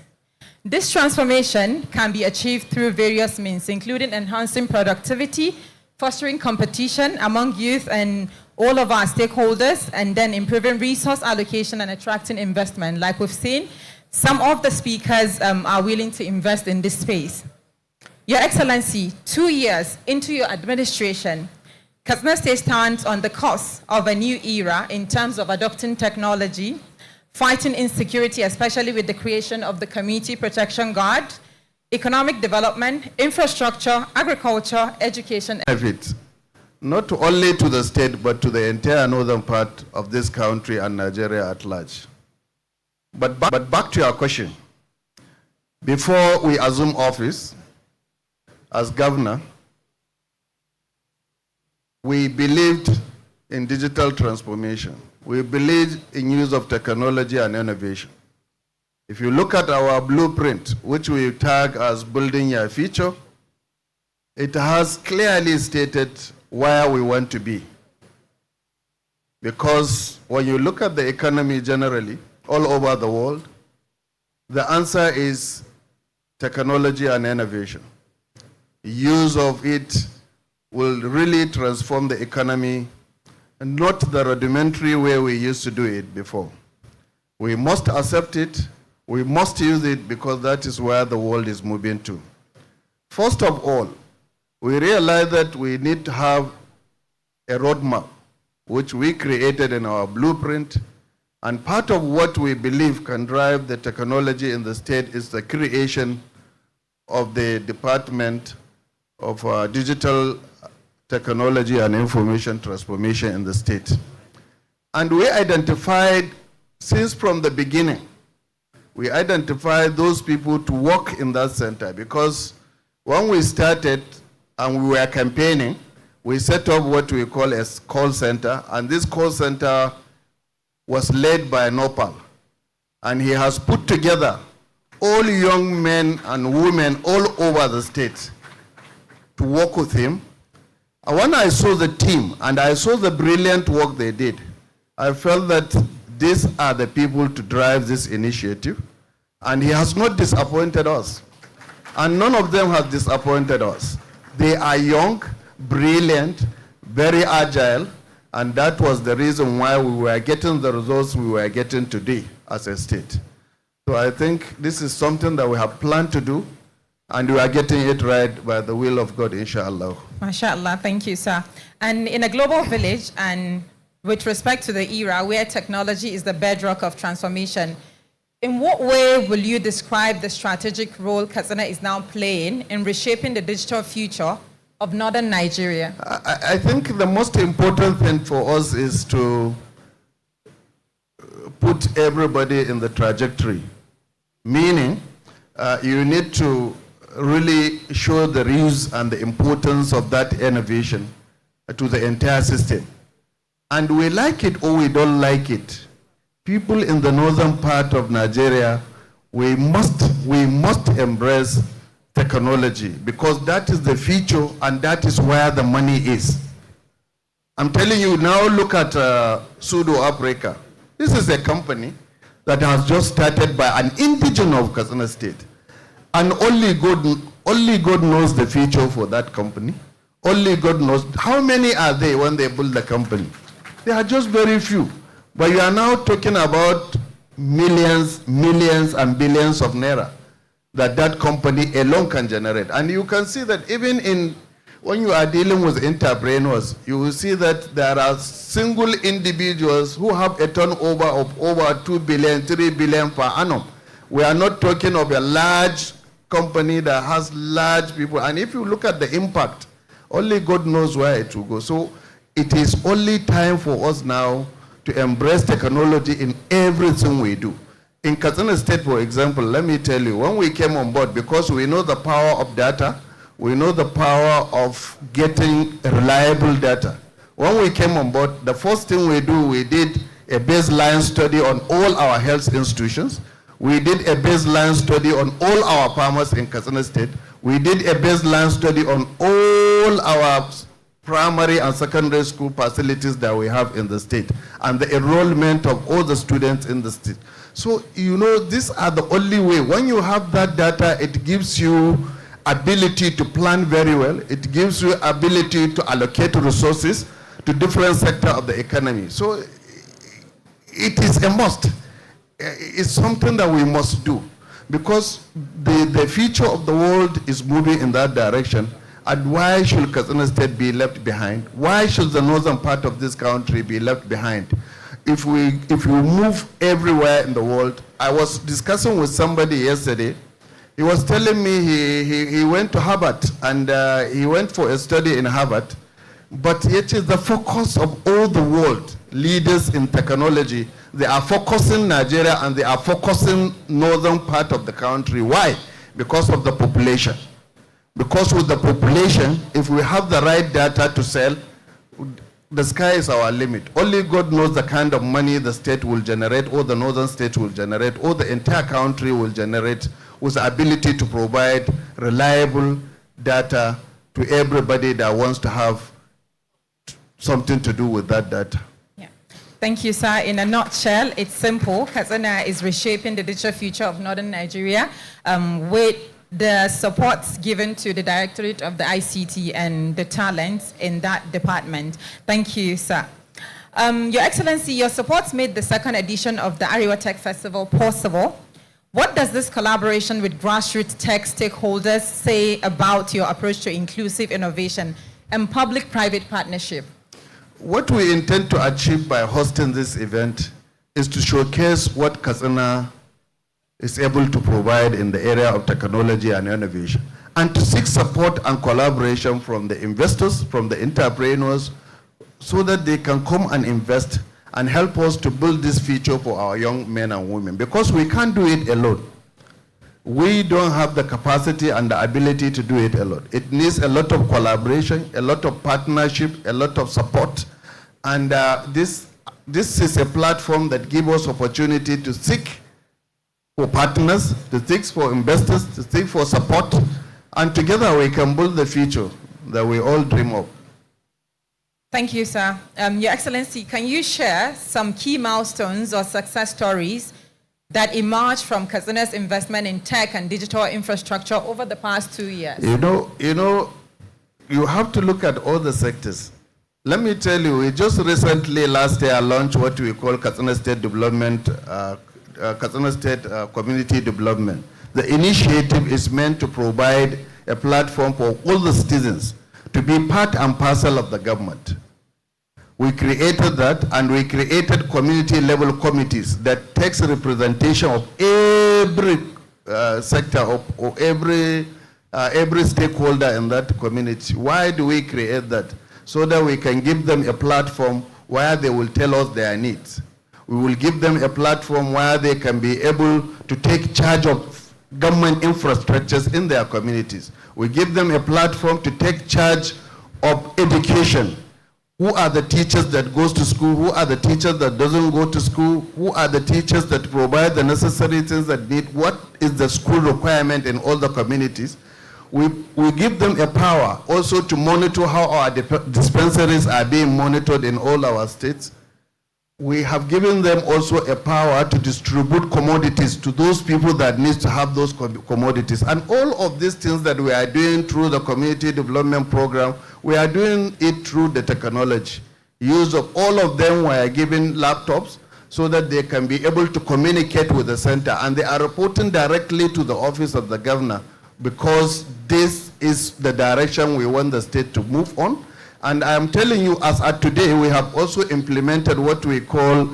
[SPEAKER 14] This transformation can be achieved through various means, including enhancing productivity, fostering competition among youth and all of our stakeholders, and then improving resource allocation and attracting investment. Like we've seen, some of the speakers are willing to invest in this space. Your Excellency, 2 years into your administration, Katsina State stands on the cusp of a new era in terms of adopting technology, fighting insecurity, especially with the creation of the Community Protection Guard, economic development, infrastructure, agriculture, education.
[SPEAKER 12] benefit, not only to the state, but to the entire northern part of this country and Nigeria at large. But back to your question. Before we assume office as governor, we believed in digital transformation. We believed in use of technology and innovation. If you look at our blueprint, which we tag as Building Your Future, it has clearly stated where we want to be. Because when you look at the economy generally, all over the world, the answer is technology and innovation. Use of it will really transform the economy, and not the rudimentary way we used to do it before. We must accept it, we must use it, because that is where the world is moving to. First of all, we realize that we need to have a roadmap, which we created in our blueprint, and part of what we believe can drive the technology in the state is the creation of the Department of Digital Technology and Information Transformation in the state. And we identified, since from the beginning, we identified those people to work in that center, because when we started and we were campaigning, we set up what we call a call center, and this call center was led by Nopal. And he has put together all young men and women all over the state to work with him. And when I saw the team and I saw the brilliant work they did, I felt that these are the people to drive this initiative. And he has not disappointed us. And none of them has disappointed us. They are young, brilliant, very agile, and that was the reason why we were getting the results we were getting today as a state. So I think this is something that we have planned to do, and we are getting it right by the will of God, inshallah.
[SPEAKER 14] MashaAllah, thank you, sir. And in a global village, and with respect to the era where technology is the bedrock of transformation, in what way will you describe the strategic role Katsina is now playing in reshaping the digital future of northern Nigeria?
[SPEAKER 12] I think the most important thing for us is to put everybody in the trajectory. Meaning, you need to really show the use and the importance of that innovation to the entire system. And we like it or we don't like it. People in the northern part of Nigeria, we must embrace technology because that is the future and that is where the money is. I'm telling you now, look at Pseudo Africa. This is a company that has just started by an indigenous of Katsina State. And only God knows the future for that company. Only God knows. How many are they when they build the company? They are just very few. But you are now talking about millions and billions of naira that company alone can generate. And you can see that even when you are dealing with entrepreneurs, you will see that there are single individuals who have a turnover of over 2 billion, 3 billion per annum. We are not talking of a large company that has large people. And if you look at the impact, only God knows where it will go. So it is only time for us now to embrace technology in everything we do. In Katsina State, for example, let me tell you, when we came on board, because we know the power of data, we know the power of getting reliable data. When we came on board, the first thing we did a baseline study on all our health institutions. We did a baseline study on all our farmers in Katsina State. We did a baseline study on all our primary and secondary school facilities that we have in the state and the enrollment of all the students in the state. So, you know, these are the only way. When you have that data, it gives you ability to plan very well. It gives you ability to allocate resources to different sectors of the economy. So it is a must. It's something that we must do because the future of the world is moving in that direction. And why should Katsina State be left behind? Why should the northern part of this country be left behind? If we move everywhere in the world, I was discussing with somebody yesterday. He was telling me he went to Harvard and he went for a study in Harvard, but it is the focus of all the world leaders in technology. They are focusing Nigeria and they are focusing northern part of the country. Why? Because of the population. Because with the population, if we have the right data to sell, the sky is our limit. Only God knows the kind of money the state will generate, or the northern state will generate, or the entire country will generate with the ability to provide reliable data to everybody that wants to have something to do with that data.
[SPEAKER 14] Yeah. Thank you, sir. In a nutshell, it's simple. Katsina is reshaping the digital future of northern Nigeria with the supports given to the Directorate of the ICT and the talents in that department. Thank you, sir. Your Excellency, your supports made the second edition of the AREWA Tech Festival possible. What does this collaboration with grassroots tech stakeholders say about your approach to inclusive innovation and public-private partnership?
[SPEAKER 12] What we intend to achieve by hosting this event is to showcase what Katsina is able to provide in the area of technology and innovation, and to seek support and collaboration from the investors, from the entrepreneurs, so that they can come and invest and help us to build this future for our young men and women, because we can't do it alone. We don't have the capacity and the ability to do it alone. It needs a lot of collaboration, a lot of partnership, a lot of support, and this is a platform that gives us opportunity to seek for partners, to seek for investors, to seek for support, and together we can build the future that we all dream of.
[SPEAKER 14] Thank you, sir. Your Excellency, can you share some key milestones or success stories that emerged from Katsina's investment in tech and digital infrastructure over the past 2 years?
[SPEAKER 12] You know, you have to look at all the sectors. Let me tell you, we just recently, last year, launched what we call Katsina State Development, Katsina State Community Development. The initiative is meant to provide a platform for all the citizens to be part and parcel of the government. We created that, and we created community-level committees that takes representation of every sector or every stakeholder in that community. Why do we create that? So that we can give them a platform where they will tell us their needs. We will give them a platform where they can be able to take charge of government infrastructures in their communities. We give them a platform to take charge of education. Who are the teachers that goes to school? Who are the teachers that doesn't go to school? Who are the teachers that provide the necessary things that need? What is the school requirement in all the communities? We give them a power also to monitor how our dispensaries are being monitored in all our states. We have given them also a power to distribute commodities to those people that need to have those commodities. And all of these things that we are doing through the community development program, we are doing it through the technology. Use of all of them, we are giving laptops so that they can be able to communicate with the center. And they are reporting directly to the office of the governor because this is the direction we want the state to move on. And I am telling you, as at today, we have also implemented what we call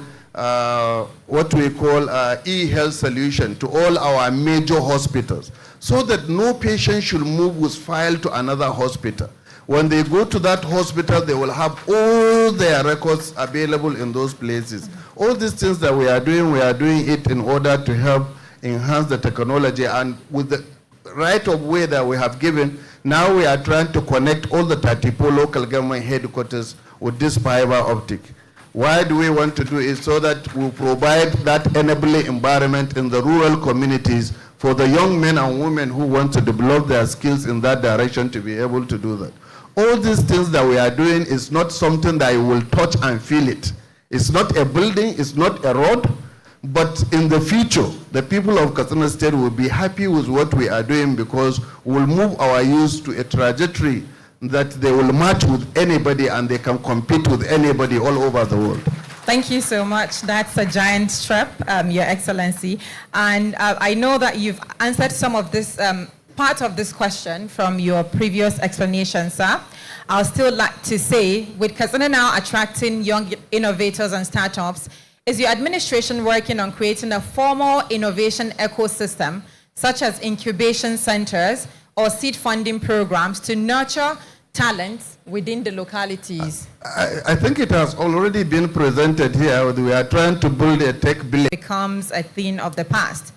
[SPEAKER 12] e-health solution to all our major hospitals, so that no patient should move with file to another hospital. When they go to that hospital, they will have all their records available in those places. All these things that we are doing it in order to help enhance the technology, and with the right of way that we have given, now we are trying to connect all the 34 local government headquarters with this fiber optic. Why do we want to do it? So that we provide that enabling environment in the rural communities for the young men and women who want to develop their skills in that direction to be able to do that. All these things that we are doing is not something that you will touch and feel it. It's not a building, it's not a road, but in the future, the people of Katsina State will be happy with what we are doing because we'll move our youth to a trajectory that they will match with anybody and they can compete with anybody all over the world.
[SPEAKER 14] Thank you so much. That's a giant step, Your Excellency. And I know that you've answered some of this, part of this question from your previous explanation, sir. I'll still like to say, with Katsina now attracting young innovators and startups, is your administration working on creating a formal innovation ecosystem, such as incubation centers or seed funding programs to nurture talents within the localities?
[SPEAKER 12] I think it has already been presented here. We are trying to build a tech village.
[SPEAKER 14] Becomes a thing of the past.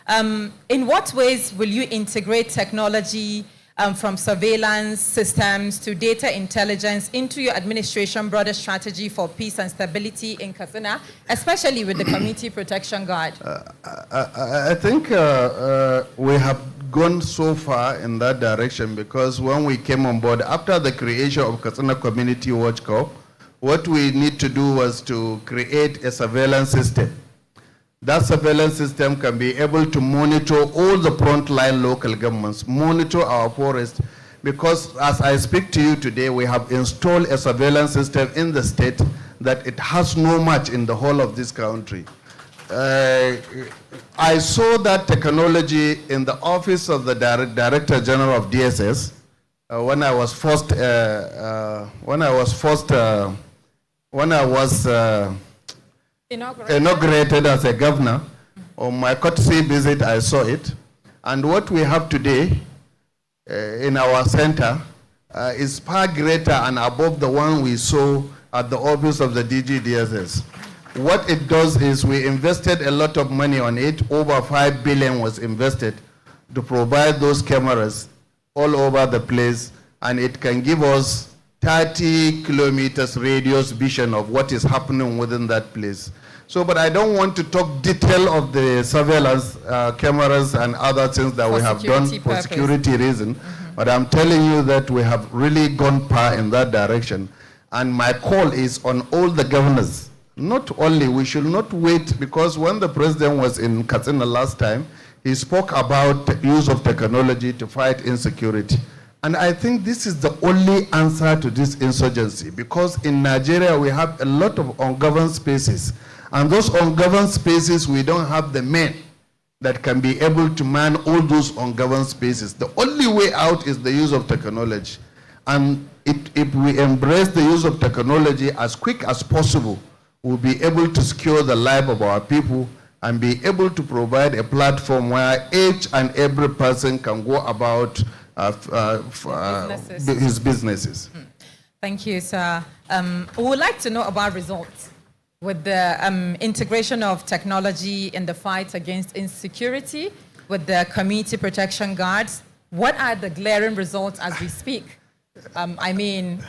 [SPEAKER 14] In what ways will you integrate technology from surveillance systems to data intelligence into your administration broader strategy for peace and stability in Katsina, especially with the Community Protection Guard?
[SPEAKER 12] I think we have gone so far in that direction because when we came on board, after the creation of Katsina Community Watch Corp, what we need to do was to create a surveillance system. That surveillance system can be able to monitor all the frontline local governments, monitor our forest, because as I speak to you today, we have installed a surveillance system in the state that it has no match in the whole of this country. I saw that technology in the office of the Director General of DSS when I was inaugurated as a governor. On my courtesy visit, I saw it. And what we have today in our center is far greater and above the one we saw at the office of the DGDSS. What it does is we invested a lot of money on it. Over 5 billion was invested to provide those cameras all over the place, and it can give us 30 kilometers radius vision of what is happening within that place. So, but I don't want to talk detail of the surveillance cameras and other things that we have done for security reason. But I'm telling you that we have really gone far in that direction. And my call is on all the governors. Not only, we should not wait, because when the president was in Katsina last time, he spoke about the use of technology to fight insecurity. And I think this is the only answer to this insurgency, because in Nigeria we have a lot of ungoverned spaces. And those ungoverned spaces, we don't have the men that can be able to man all those ungoverned spaces. The only way out is the use of technology. And if we embrace the use of technology as quick as possible, we'll be able to secure the life of our people and be able to provide a platform where each and every person can go about his businesses.
[SPEAKER 14] Thank you, sir. We would like to know about results with the integration of technology in the fight against insecurity with the community protection guards. What are the glaring results as we speak? I mean,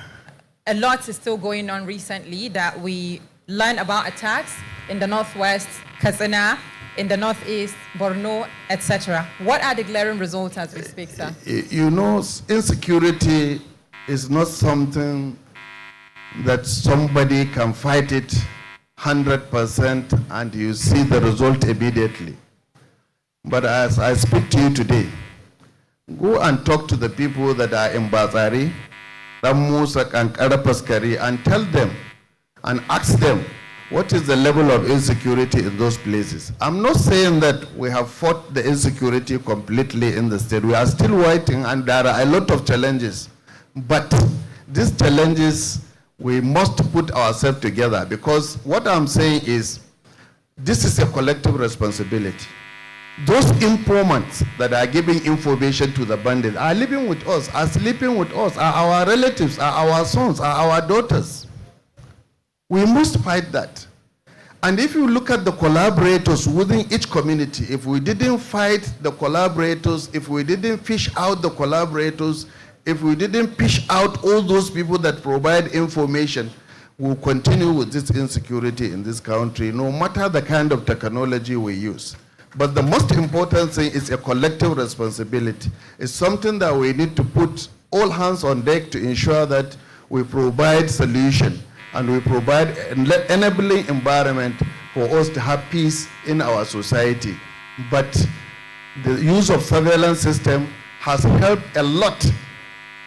[SPEAKER 14] a lot is still going on recently that we learn about attacks in the northwest, Katsina, in the northeast, Borno, etc. What are the glaring results as we speak, sir?
[SPEAKER 12] You know, insecurity is not something that somebody can fight it 100% and you see the result immediately. But as I speak to you today, go and talk to the people that are in Bazari, Ramusak and Karapaskari, and tell them and ask them what is the level of insecurity in those places. I'm not saying that we have fought the insecurity completely in the state. We are still waiting and there are a lot of challenges. But these challenges, we must put ourselves together, because what I'm saying is this is a collective responsibility. Those informants that are giving information to the bandits are living with us, are sleeping with us, are our relatives, are our sons, are our daughters. We must fight that. And if you look at the collaborators within each community, if we didn't fight the collaborators, if we didn't fish out the collaborators, if we didn't fish out all those people that provide information, we'll continue with this insecurity in this country, no matter the kind of technology we use. But the most important thing is a collective responsibility. It's something that we need to put all hands on deck to ensure that we provide solution and we provide an enabling environment for us to have peace in our society. But the use of surveillance system has helped a lot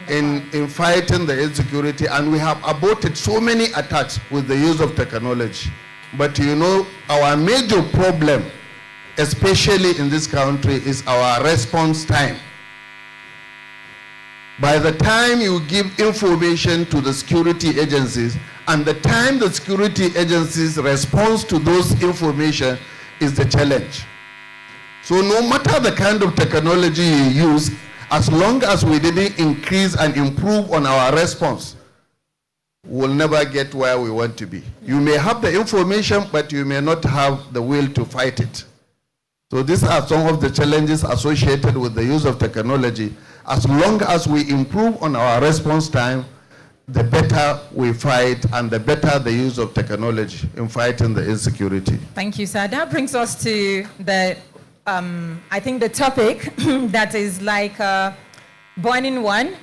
[SPEAKER 12] in fighting the insecurity, and we have aborted so many attacks with the use of technology. But you know, our major problem, especially in this country, is our response time. By the time you give information to the security agencies and the time the security agencies respond to those information is the challenge. So no matter the kind of technology you use, as long as we didn't increase and improve on our response, we'll never get where we want to be. You may have the information, but you may not have the will to fight it. So these are some of the challenges associated with the use of technology. As long as we improve on our response time, the better we fight and the better the use of technology in fighting the insecurity.
[SPEAKER 14] Thank you, sir. That brings us to the, I think the topic that is like burning one.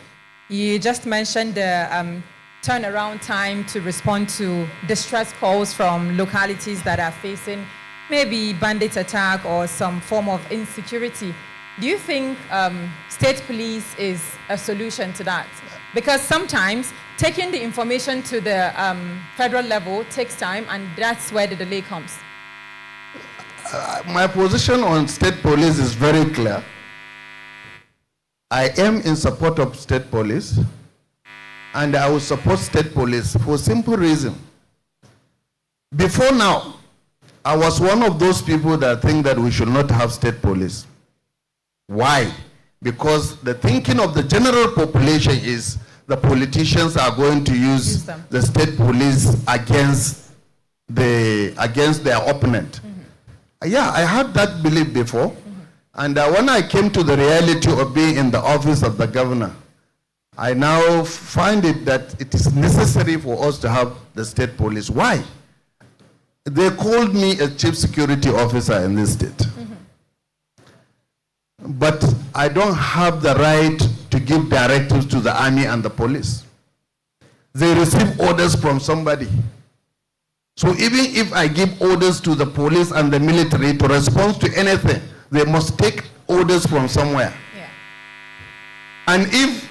[SPEAKER 14] You just mentioned the turnaround time to respond to distress calls from localities that are facing maybe bandit attack or some form of insecurity. Do you think state police is a solution to that? Because sometimes taking the information to the federal level takes time, and that's where the delay comes.
[SPEAKER 12] My position on state police is very clear. I am in support of state police, and I will support state police for a simple reason. Before now, I was one of those people that think that we should not have state police. Why? Because the thinking of the general population is the politicians are going to use the state police against their opponent. Yeah, I had that belief before. And when I came to the reality of being in the office of the governor, I now find it that it is necessary for us to have the state police. Why? They called me a chief security officer in this state. But I don't have the right to give directives to the army and the police. They receive orders from somebody. So even if I give orders to the police and the military to respond to anything, they must take orders from somewhere. Yeah. And if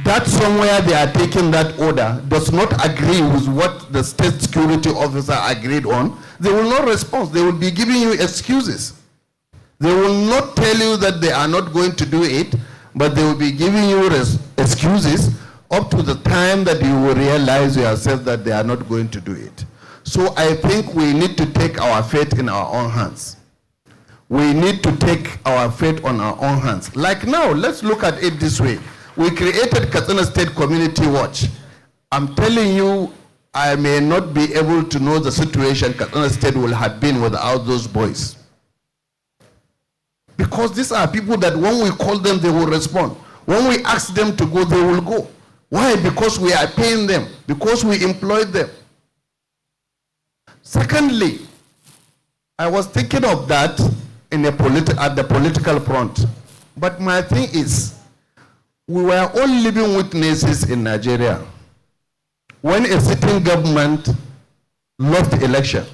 [SPEAKER 12] that somewhere they are taking that order does not agree with what the state security officer agreed on, they will not respond. They will be giving you excuses. They will not tell you that they are not going to do it, but they will be giving you excuses up to the time that you will realize yourself that they are not going to do it. So I think we need to take our fate in our own hands. We need to take our fate on our own hands. Like now, let's look at it this way. We created Katsina State Community Watch. I'm telling you, I may not be able to know the situation Katsina State will have been without those boys. Because these are people that when we call them, they will respond. When we ask them to go, they will go. Why? Because we are paying them, because we employed them. Secondly, I was thinking of that at the political front. But my thing is, we were all living witnesses in Nigeria. When a sitting government lost the election,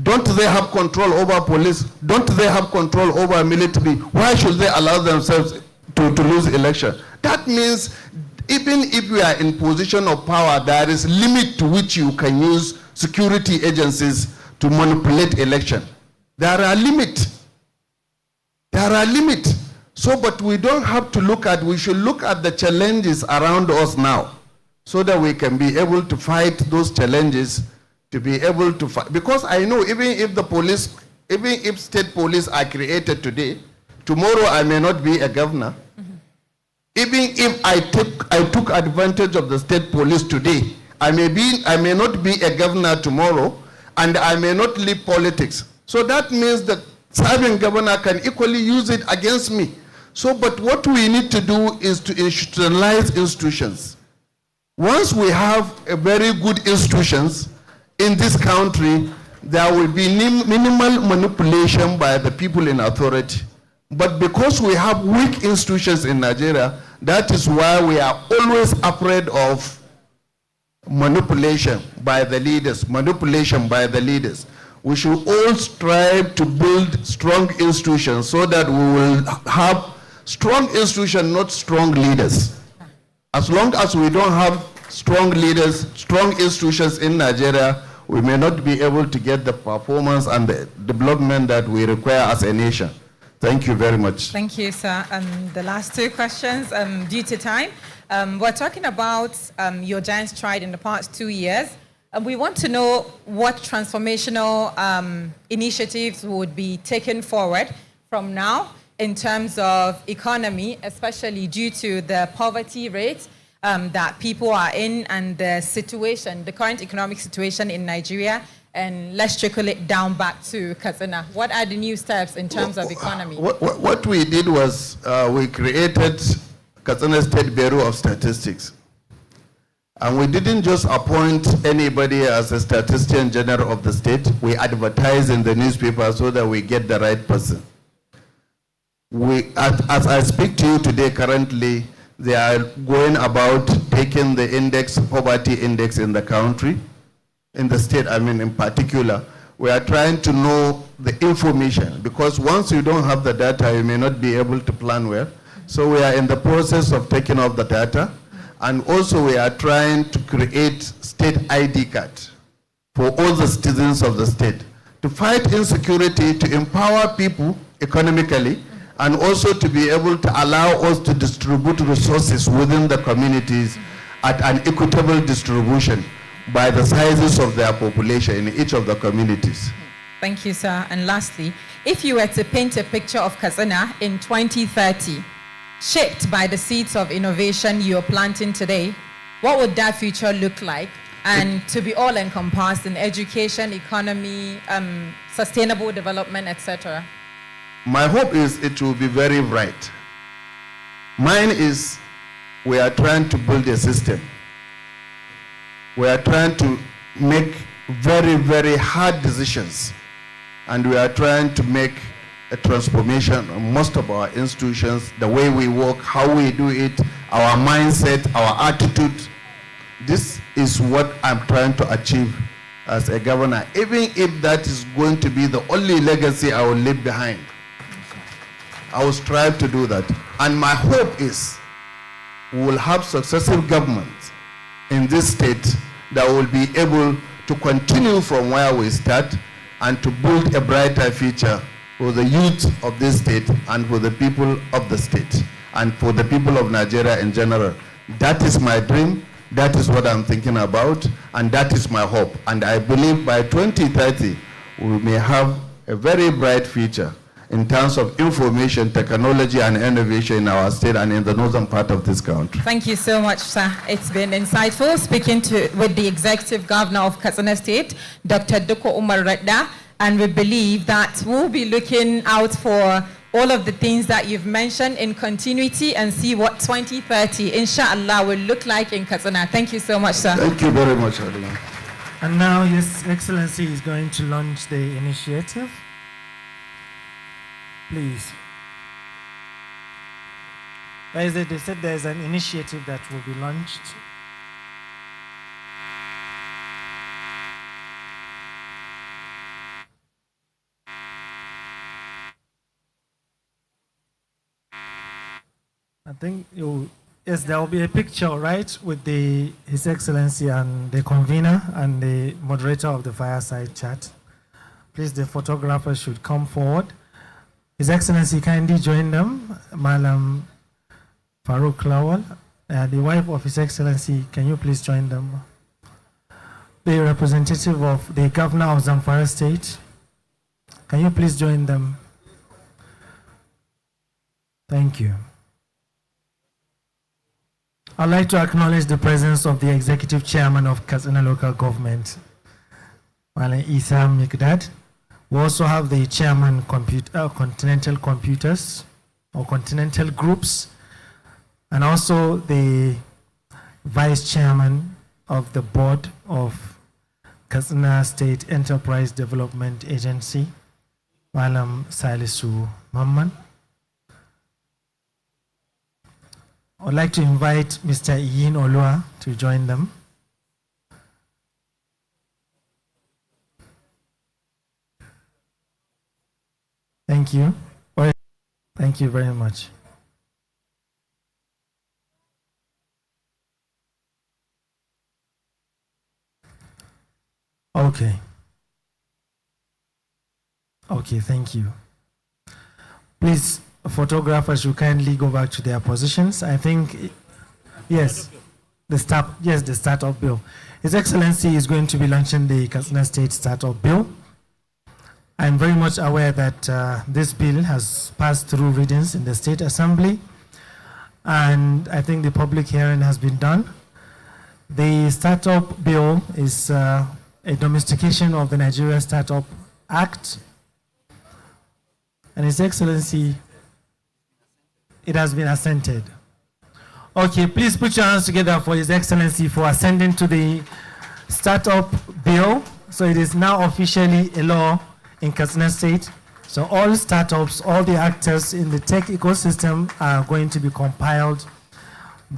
[SPEAKER 12] don't they have control over police? Don't they have control over military? Why should they allow themselves to lose election? That means even if you are in position of power, there is limit to which you can use security agencies to manipulate election. There are limits. There are limits. So, but we don't have to we should look at the challenges around us now so that we can be able to fight those challenges, to be able to fight. Because I know even if state police are created today, tomorrow I may not be a governor. Even if I took advantage of the state police today, I may not be a governor tomorrow, and I may not leave politics. So that means that serving governor can equally use it against me. So, but what we need to do is to institutionalize institutions. Once we have a very good institutions in this country, there will be minimal manipulation by the people in authority. But because we have weak institutions in Nigeria, that is why we are always afraid of manipulation by the leaders, We should all strive to build strong institutions so that we will have strong institutions, not strong leaders. As long as we don't have strong leaders, strong institutions in Nigeria, we may not be able to get the performance and the development that we require as a nation. Thank you very much.
[SPEAKER 14] Thank you, sir. The last two questions, due to time. We're talking about your giant stride in the past 2 years. We want to know what transformational initiatives would be taken forward from now in terms of economy, especially due to the poverty rate that people are in and the situation, the current economic situation in Nigeria. And let's trickle it down back to Katsina. What are the new steps in terms of economy?
[SPEAKER 12] What we did was we created Katsina State Bureau of Statistics. And we didn't just appoint anybody as a statistician general of the state. We advertise in the newspaper so that we get the right person. As I speak to you today, currently, they are going about taking the poverty index in the country, in the state, in particular. We are trying to know the information, because once you don't have the data, you may not be able to plan well. So we are in the process of taking off the data. And also we are trying to create state ID card for all the citizens of the state to fight insecurity, to empower people economically, and also to be able to allow us to distribute resources within the communities at an equitable distribution by the sizes of their population in each of the communities.
[SPEAKER 14] Thank you, sir. And lastly, if you were to paint a picture of Katsina in 2030, shaped by the seeds of innovation you're planting today, what would that future look like? And to be all encompassed in education, economy, sustainable development, etc.
[SPEAKER 12] My hope is it will be very bright. Mine is we are trying to build a system. We are trying to make very, very hard decisions. And we are trying to make a transformation on most of our institutions, the way we work, how we do it, our mindset, our attitude. This is what I'm trying to achieve as a governor, even if that is going to be the only legacy I will leave behind. I will strive to do that. And my hope is we will have successive governments in this state that will be able to continue from where we start and to build a brighter future for the youth of this state and for the people of the state and for the people of Nigeria in general. That is my dream, that is what I'm thinking about, and that is my hope. And I believe by 2030, we may have a very bright future in terms of information, technology, and innovation in our state and in the northern part of this country.
[SPEAKER 14] Thank you so much, sir. It's been insightful speaking with the Executive Governor of Katsina State, Dr. Duko Umar Redda. And we believe that we'll be looking out for all of the things that you've mentioned in continuity and see what 2030, inshallah, will look like in Katsina. Thank you so much, sir.
[SPEAKER 15] Thank you very much, Adela.
[SPEAKER 7] And now His Excellency is going to launch the initiative. Please. They said there's an initiative that will be launched. I think yes, there will be a picture, right, with His Excellency and the convener and the moderator of the fireside chat. Please, the photographer should come forward. His Excellency, kindly join them. Malam Farouk Lawal, the wife of His Excellency, can you please join them? The representative of the governor of Zamfara State, can you please join them? Thank you. I'd like to acknowledge the presence of the executive chairman of Katsina local government, Malam Isa Mikdad. We also have the chairman Continental Computers or Continental Groups, and also the vice chairman of the board of Katsina State Enterprise Development Agency, Malam Salisu Mamman. I'd like to invite Mr. Iyin Olua to join them. Thank you. Thank you very much. Okay. Okay, thank you. Please, photographers should kindly go back to their positions. I think, yes, the startup bill. His Excellency is going to be launching the Katsina State Startup Bill. I'm very much aware that this bill has passed through readings in the State Assembly, and I think the public hearing has been done. The startup bill is a domestication of the Nigeria Startup Act, and His Excellency, it has been assented. Okay, please put your hands together for His Excellency for ascending to the startup bill. So it is now officially a law in Katsina State. So all startups, all the actors in the tech ecosystem are going to be compiled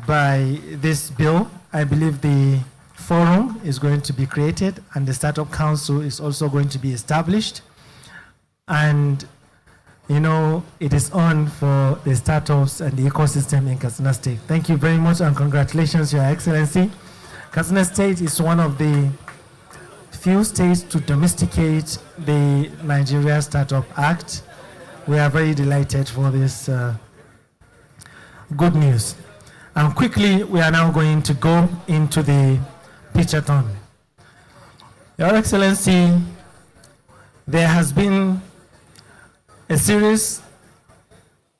[SPEAKER 7] by this bill. I believe the forum is going to be created and the Startup Council is also going to be established. And you know, it is on for the startups and the ecosystem in Katsina State. Thank you very much and congratulations, Your Excellency. Katsina State is one of the few states to domesticate the Nigeria Startup Act. We are very delighted for this good news. And quickly, we are now going to go into the pitchathon. Your Excellency, there has been a series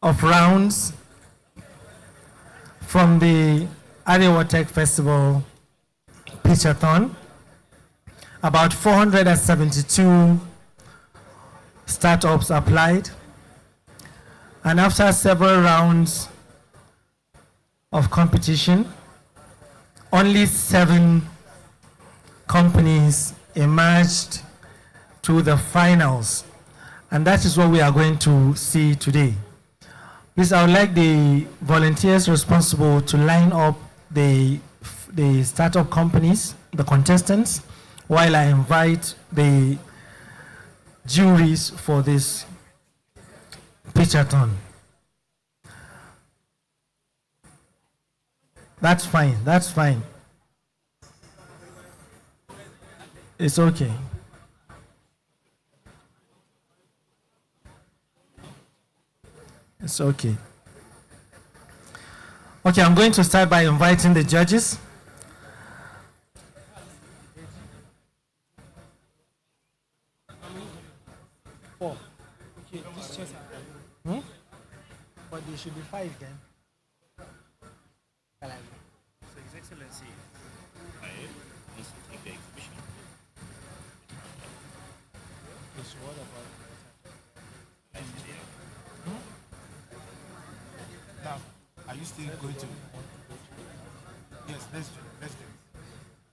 [SPEAKER 7] of rounds from the AREWA Tech Festival pitchathon. About 472 startups applied, and after several rounds of competition, only 7 companies emerged to the finals, and that is what we are going to see today. Please, I would like the volunteers responsible to line up the startup companies, the contestants, while I invite the juries for this pitchathon. That's fine, that's fine. It's okay. It's okay. Okay, I'm going to start by inviting the judges. Okay, this chairs are but there should be 5 then. So His Excellency, I need to take the exhibition. What about
[SPEAKER 15] you still going to? Yes, let's do it.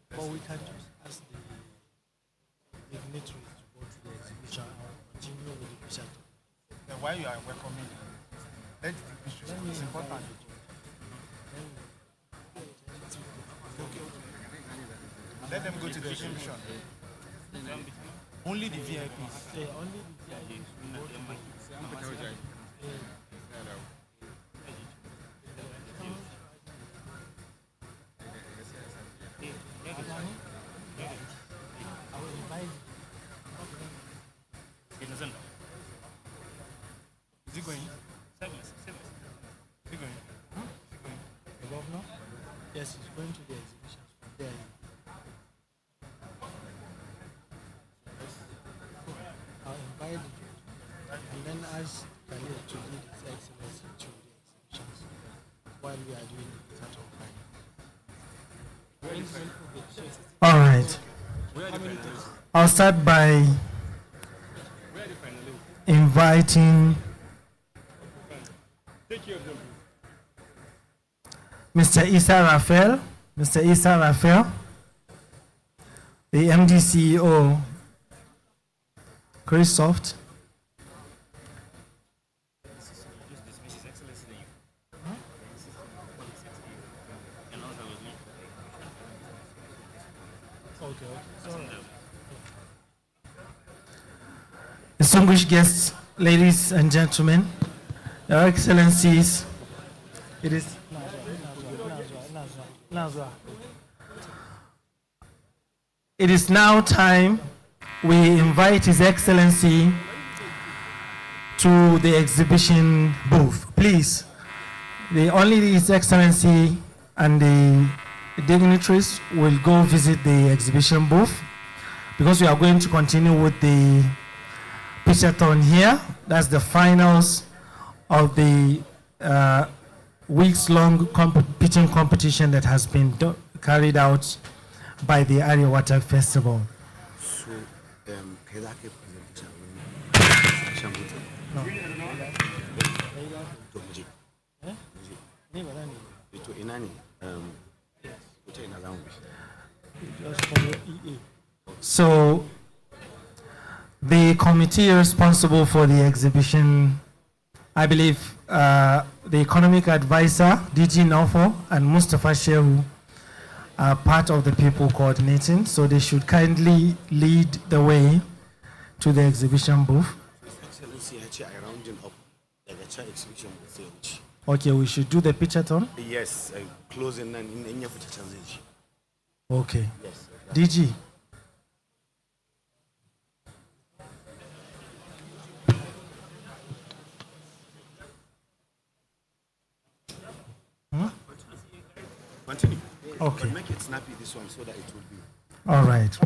[SPEAKER 7] But we can just ask the dignitaries to go to the exhibition and continue with the picture.
[SPEAKER 15] Then while you are welcoming them, let the dignitaries, it's important. Okay. Let them go to the exhibition. Only the VIPs.
[SPEAKER 7] Yeah, only the VIPs.
[SPEAKER 15] Is he going? Is he going?
[SPEAKER 7] The governor? Yes, he's going to the exhibition. There. I'll invite you and then ask Khalid to lead His Excellency to the exhibitions while we are doing the total planning. All right. I'll start by inviting Mr. Issa Raphael. Mr. Issa Raphael, the MD CEO, Chris Distinguished guests, ladies and gentlemen, Your Excellencies, it is now time we invite His Excellency to the exhibition booth. Please, only His Excellency and the dignitaries will go visit the exhibition booth because we are going to continue with the pitchathon here. That's the finals of the weeks-long pitching competition that has been carried out by the AREWA Tech Festival.
[SPEAKER 16] So,
[SPEAKER 7] So, the committee responsible for the exhibition, I believe the economic advisor, DG Nofo, and Mustafa Shehu are part of the people coordinating, so they should kindly lead the way to the exhibition booth. Okay, we should do the pitchathon?
[SPEAKER 16] Yes, closing and in your
[SPEAKER 7] Okay.
[SPEAKER 16] Yes.
[SPEAKER 7] DG.
[SPEAKER 16] Continue.
[SPEAKER 7] Okay.
[SPEAKER 16] But make it snappy this one so that it will be.
[SPEAKER 7] All right.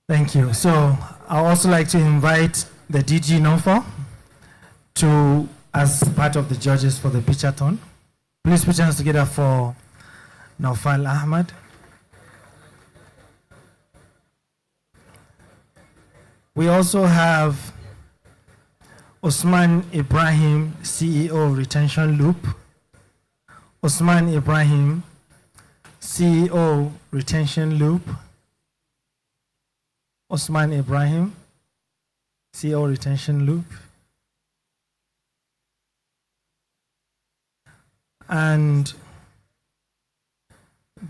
[SPEAKER 7] Thank you. So I'd also like to invite the DG Nofo to as part of the judges for the pitchathon. Please put your hands together for Naufal Ahmad. We also have Osman Ibrahim, CEO Retention Loop. Osman Ibrahim, CEO Retention Loop. Osman Ibrahim, CEO Retention Loop. And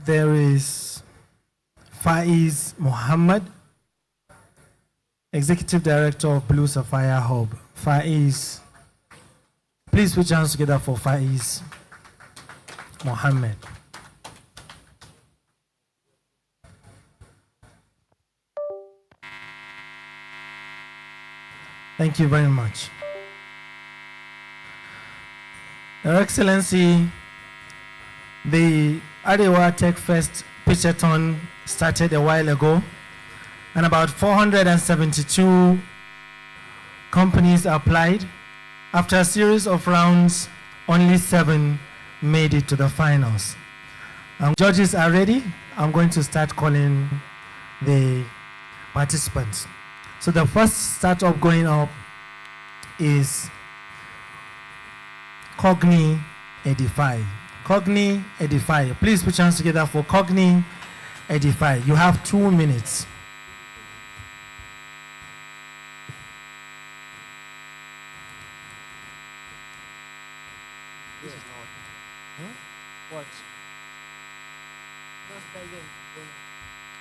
[SPEAKER 7] there is Faiz Muhammad, Executive Director of Blue Sapphire Hub. Faiz, please put your hands together for Faiz Muhammad. Thank you very much. Your Excellency, the AREWA Tech Fest pitchathon started a while ago, and about 472 companies applied. After a series of rounds, only 7 made it to the finals. Judges are ready. I'm going to start calling the participants. So the first startup going up is Cogni Edify. Cogni Edify. Please put your hands together for Cogni Edify. You have 2 minutes.
[SPEAKER 13] What?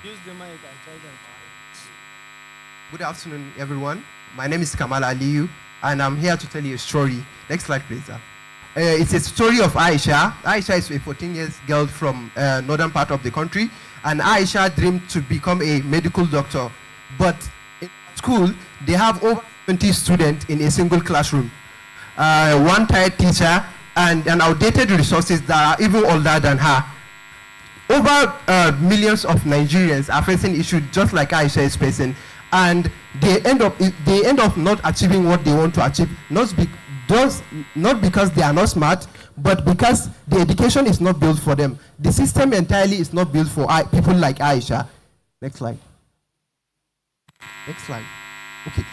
[SPEAKER 13] Use the mic and tell them. Good afternoon, everyone. My name is Kamal Aliyu, and I'm here to tell you a story. Next slide, please. It's a story of Aisha. Aisha is a 14-year-old girl from northern part of the country, and Aisha dreamed to become a medical doctor. But in school, they have over 20 students in a single classroom. One tired teacher and outdated resources that are even older than her. Over millions of Nigerians are facing issues just like Aisha is facing, and they end up not achieving what they want to achieve, not because they are not smart, but because the education is not built for them. The system entirely is not built for people like Aisha. Next slide. Next slide. Okay.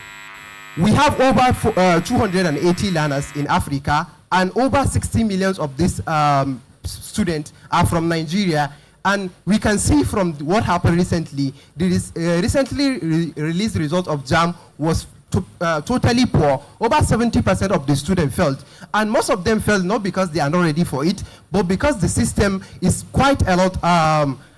[SPEAKER 13] We have over 280 learners in Africa, and over 60 million of these students are from Nigeria. And we can see from what happened recently, the recently released result of JAM was totally poor. Over 70% of the students failed. And most of them failed not because they are not ready for it, but because the system is quite a lot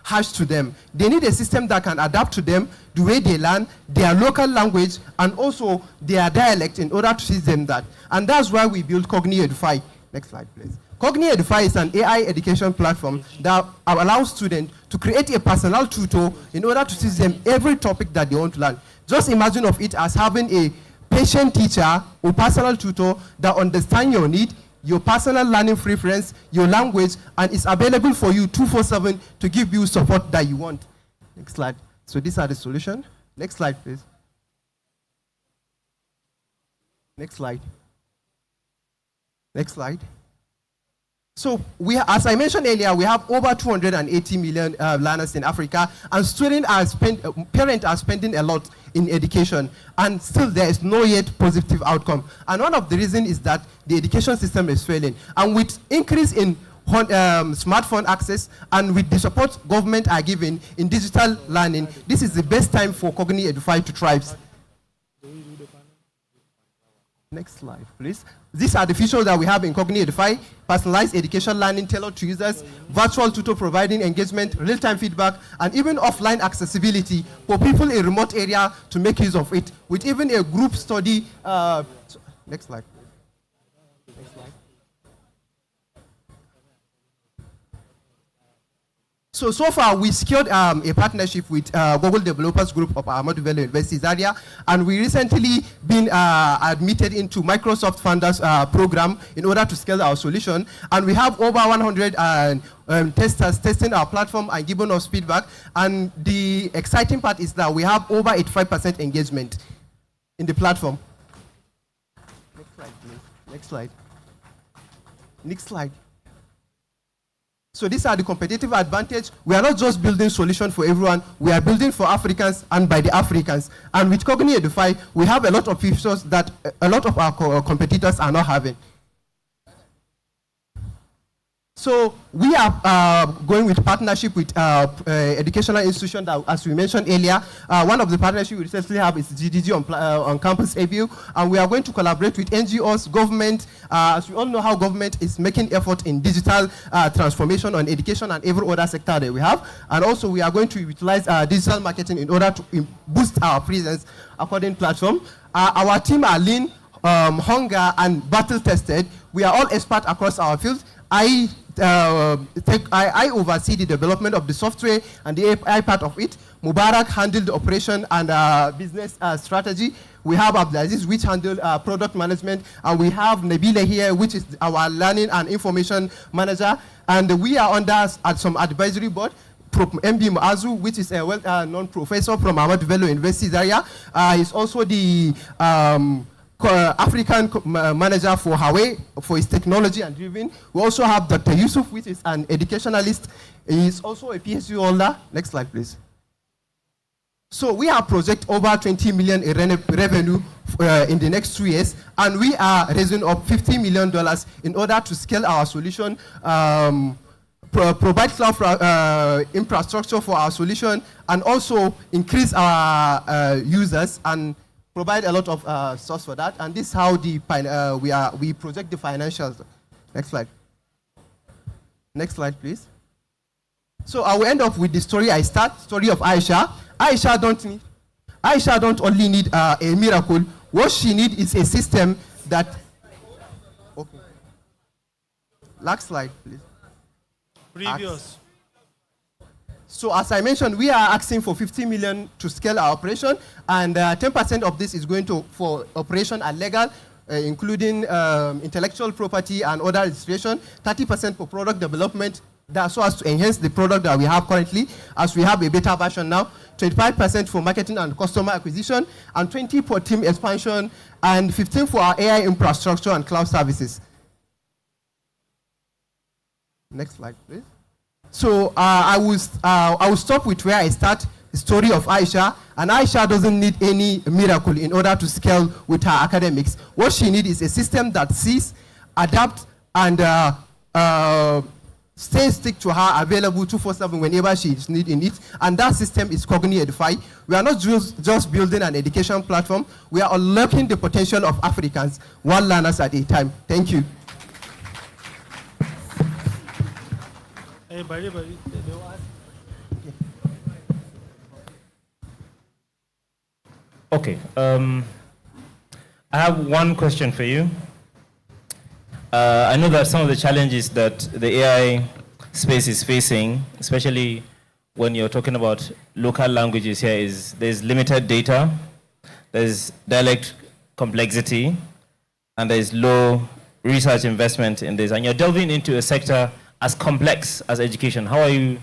[SPEAKER 13] harsh to them. They need a system that can adapt to them, the way they learn, their local language, and also their dialect in order to teach them that. And that's why we built Cogni Edify. Next slide, please. Cogni Edify is an AI education platform that allows students to create a personal tutor in order to teach them every topic that they want to learn. Just imagine of it as having a patient teacher or personal tutor that understands your need, your personal learning preference, your language, and is available for you 24/7 to give you support that you want. Next slide. So these are the solution. Next slide, please. Next slide. Next slide. So as I mentioned earlier, we have over 280 million learners in Africa, and parents are spending a lot in education, and still there is no yet positive outcome. And one of the reasons is that the education system is failing. And with increase in smartphone access and with the support government are giving in digital learning, this is the best time for Cogni Edify to thrive. Next slide, please. These are the features that we have in Cogni Edify: personalized education learning tailored to users, virtual tutor providing engagement, real-time feedback, and even offline accessibility for people in remote area to make use of it, with even a group study. Next slide. Next slide. So far, we secured a partnership with Google Developers Group of Ahmadu Bello University Zaria, and we recently been admitted into Microsoft Founders program in order to scale our solution. And we have over 100 testers testing our platform and giving us feedback. And the exciting part is that we have over 85% engagement in the platform. Next slide, please. Next slide. Next slide. So these are the competitive advantage. We are not just building solution for everyone, we are building for Africans and by the Africans. And with Cogni Edify, we have a lot of features that a lot of our competitors are not having. So we are going with partnership with educational institution that, as we mentioned earlier, one of the partnerships we recently have is GDG on campus ABU, and we are going to collaborate with NGOs, government, as we all know how government is making effort in digital transformation on education and every other sector that we have. And also we are going to utilize digital marketing in order to boost our presence according to platform. Our team are lean, hunger, and battle tested. We are all experts across our field. I oversee the development of the software and the AI part of it. Mubarak handled the operation and business strategy. We have Abdulaziz, which handled product management, and we have Nabila here, which is our learning and information manager. And we are under at some advisory board. MB Muazu, which is a well-known professor from Ahmadu Bello University Zaria, is also the African manager for Huawei for his technology and driven. We also have Dr. Yusuf, which is an educationalist. He is also a PhD holder. Next slide, please. So we have project over 20 million in revenue in the next 2 years, and we are raising up $50 million in order to scale our solution, provide cloud infrastructure for our solution, and also increase our users and provide a lot of source for that. And this is how we project the financials. Next slide. Next slide, please. So I will end up with the story I start, story of Aisha. Aisha don't only need a miracle. What she needs is a system that. Okay. Last slide, please.
[SPEAKER 7] Previous.
[SPEAKER 13] So as I mentioned, we are asking for 50 million to scale our operation, and 10% of this is going for operation and legal, including intellectual property and other registration, 30% for product development, that's so as to enhance the product that we have currently, as we have a beta version now, 25% for marketing and customer acquisition, and 20% for team expansion, and 15% for our AI infrastructure and cloud services. Next slide, please. So I will stop with where I start, the story of Aisha. And Aisha doesn't need any miracle in order to scale with her academics. What she needs is a system that sees, adapts, and stick to her, available 24/7 whenever she is needing it. And that system is Cogni-Edify. We are not just building an education platform. We are unlocking the potential of Africans, one learners at a time. Thank you.
[SPEAKER 17] Okay. I have one question for you. I know that some of the challenges that the AI space is facing, especially when you're talking about local languages here, is there's limited data, there's dialect complexity, and there's low research investment in this. And you're delving into a sector as complex as education. How are you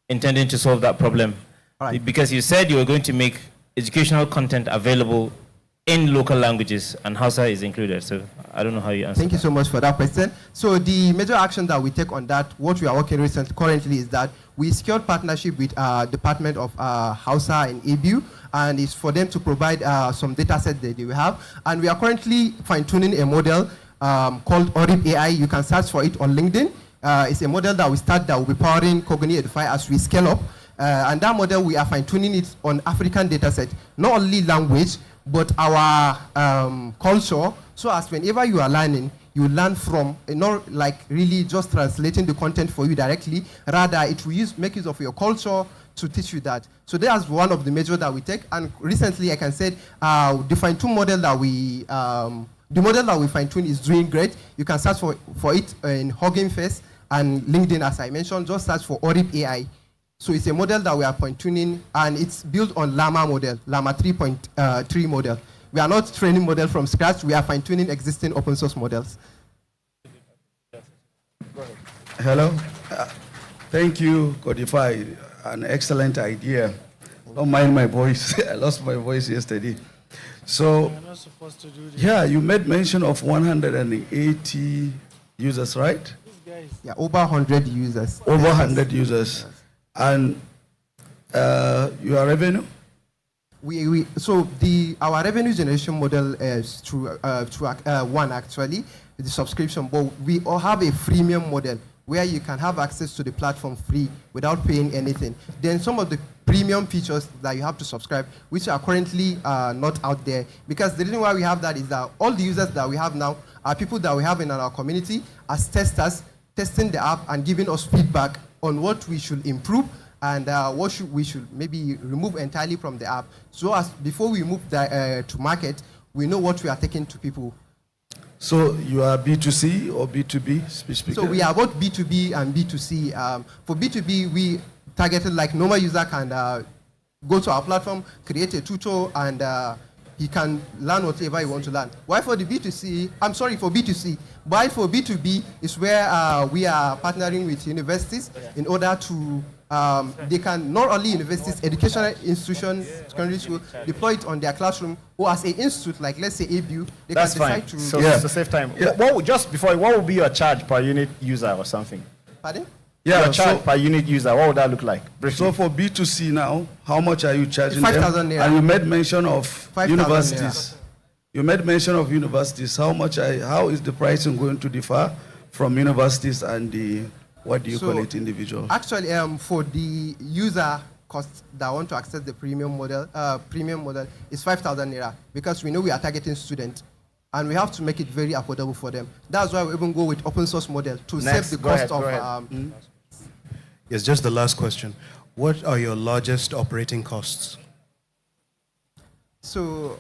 [SPEAKER 17] intending to solve that problem? Right. Because you said you were going to make educational content available in local languages, and Hausa is included. So I don't know how you answer.
[SPEAKER 13] Thank you so much for that question. So the major action that we take on that, what we are working with currently, is that we secured partnership with Department of Hausa and ABU, and it's for them to provide some data sets that they will have. And we are currently fine-tuning a model called ORIP AI. You can search for it on LinkedIn. It's a model that we start that will be powering Cogni-Edify as we scale up. And that model, we are fine-tuning it on African data set, not only language, but our culture, so as whenever you are learning, you learn from, not like really just translating the content for you directly, rather it will make use of your culture to teach you that. So that's one of the measures that we take. And recently, I can say, the fine-tune model that we, the model that we fine-tune is doing great. You can search for it in Hugging Face and LinkedIn, as I mentioned. Just search for ORIP AI. So it's a model that we are fine-tuning, and it's built on Llama model, Llama 3.3 model. We are not training model from scratch. We are fine-tuning existing open source models.
[SPEAKER 18] Hello. Thank you, Codify. An excellent idea. Don't mind my voice. I lost my voice yesterday. So, yeah, you made mention of 180 users, right?
[SPEAKER 13] Yeah, over 100 users.
[SPEAKER 18] Over 100 users. And your revenue?
[SPEAKER 13] Our revenue generation model is through one, actually, the subscription, but we all have a freemium model where you can have access to the platform free without paying anything. Then some of the premium features that you have to subscribe, which are currently not out there, because the reason why we have that is that all the users that we have now are people that we have in our community as testers, testing the app and giving us feedback on what we should improve and what we should maybe remove entirely from the app. So as before we move to market, we know what we are taking to people.
[SPEAKER 18] So you are B2C or B2B?
[SPEAKER 13] So we are both B2B and B2C. For B2B, we targeted like normal user can go to our platform, create a tutor, and he can learn whatever he wants to learn. Why for the B2C? I'm sorry, for B2C. Why for B2B is where we are partnering with universities in order to, they can, not only universities, educational institutions, secondary school, deploy it on their classroom, or as an institute, like let's say ABU, they
[SPEAKER 19] That's
[SPEAKER 13] can decide
[SPEAKER 19] fine.
[SPEAKER 13] to...
[SPEAKER 19] So to save time. Yeah. What would be your charge per unit user or something?
[SPEAKER 13] Pardon?
[SPEAKER 18] Yeah,
[SPEAKER 8] Your charge per unit user, what would that look like?
[SPEAKER 18] So for B2C now, how much are you charging
[SPEAKER 13] 5,000
[SPEAKER 18] them?
[SPEAKER 13] naira.
[SPEAKER 18] And you made mention of
[SPEAKER 13] 5,000
[SPEAKER 18] universities.
[SPEAKER 13] naira.
[SPEAKER 18] You made mention of universities. How is the pricing going to differ from universities and the, what do you call it, individual?
[SPEAKER 13] Actually, for the user cost that want to access the premium model is 5,000 naira, because we know we are targeting students and we have to make it very affordable for them. That's why we even go with open source model to save the cost of.
[SPEAKER 15] Yes, just the last question. What are your largest operating costs?
[SPEAKER 13] So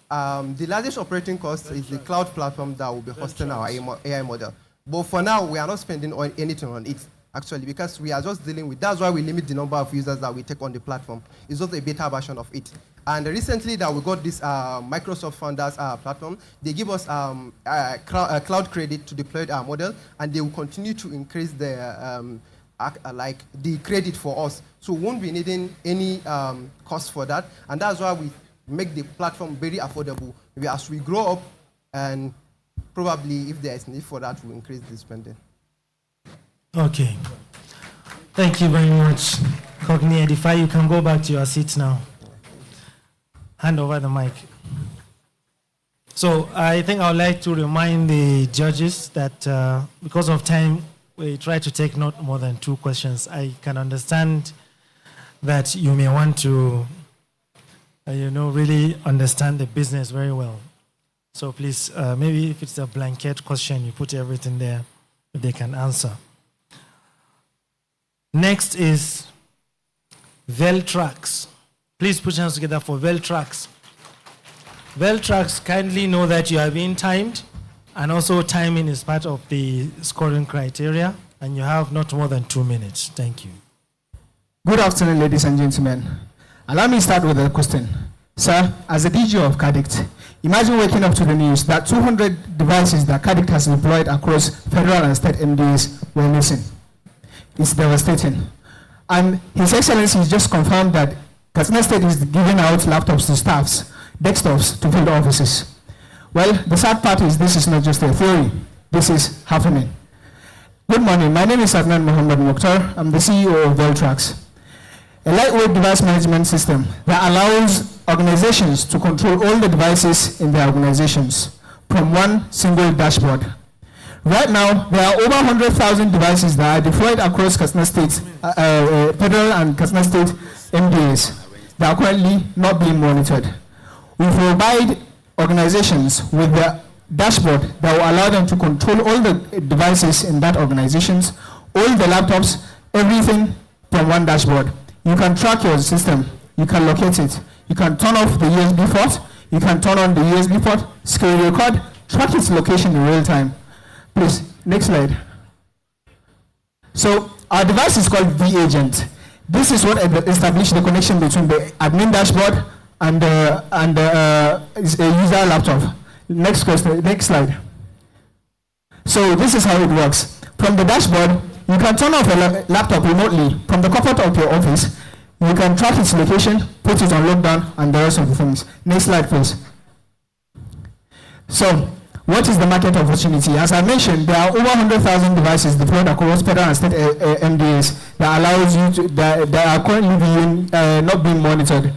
[SPEAKER 13] the largest operating cost is the cloud platform that will be hosting our AI model. But for now, we are not spending anything on it, actually, because we are just dealing with, that's why we limit the number of users that we take on the platform. It's just a beta version of it. And recently that we got this Microsoft Founders platform, they give us cloud credit to deploy our model, and they will continue to increase the the credit for us. So we won't be needing any cost for that. And that's why we make the platform very affordable. Maybe as we grow up, and probably if there is need for that, we'll increase the spending.
[SPEAKER 7] Okay. Thank you very much. Cogni Edify, you can go back to your seats now. Hand over the mic. So I think I would like to remind the judges that because of time, we try to take not more than 2 questions. I can understand that you may want to, really understand the business very well. So please, maybe if it's a blanket question, you put everything there, they can answer. Next is Veltrax. Please put your hands together for Veltrax. Veltrax, kindly know that you are being timed, and also timing is part of the scoring criteria, and you have not more than 2 minutes. Thank you.
[SPEAKER 19] Good afternoon, ladies and gentlemen. Allow me to start with a question. Sir, as a DG of CADICT, imagine waking up to the news that 200 devices that CADICT has deployed across federal and state MDAs were missing. It's devastating. And His Excellency has just confirmed that Katsina State is giving out laptops to staffs, desktops to field offices. Well, the sad part is this is not just a theory. This is happening. Good morning. My name is Adnan Mohammed Mukhtar. I'm the CEO of Veltrax, a lightweight device management system that allows organizations to control all the devices in their organizations from one single dashboard. Right now, there are over 100,000 devices that are deployed across Katsina State, federal and Katsina State MDAs that are currently not being monitored. We provide organizations with the dashboard that will allow them to control all the devices in that organizations, all the laptops, everything from one dashboard. You can track your system, you can locate it, you can turn off the USB port, you can turn on the USB port, screen record, track its location in real time. Please, next slide. So our device is called vAgent. This is what established the connection between the admin dashboard and a user laptop. Next question, next slide. So this is how it works. From the dashboard, you can turn off a laptop remotely from the comfort of your office. You can track its location, put it on lockdown, and the rest of the things. Next slide, please. So, what is the market opportunity? As I mentioned, there are over 100,000 devices deployed across federal and state MDAs that allows you to, that are currently not being monitored.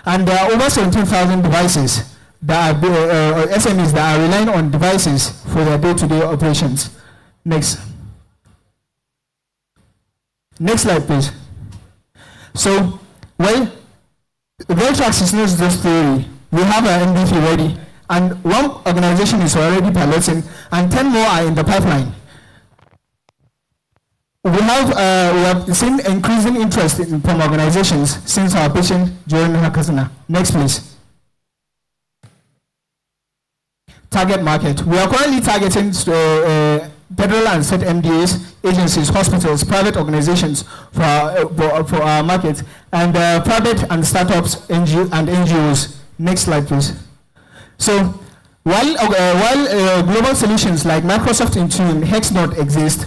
[SPEAKER 19] And there are over 17,000 devices that are SMEs that are relying on devices for their day-to-day operations. Next. Next slide, please. So, well, Veltrax is not just theory. We have our MVP ready, and one organization is already piloting, and 10 more are in the pipeline. We have seen increasing interest from organizations since our pitching during Katsina. Next, please. Target market. We are currently targeting federal and state MDAs, agencies, hospitals, private organizations for our market, and private and startups and NGOs. Next slide, please. So while global solutions like Microsoft Intune, Hexnode exist,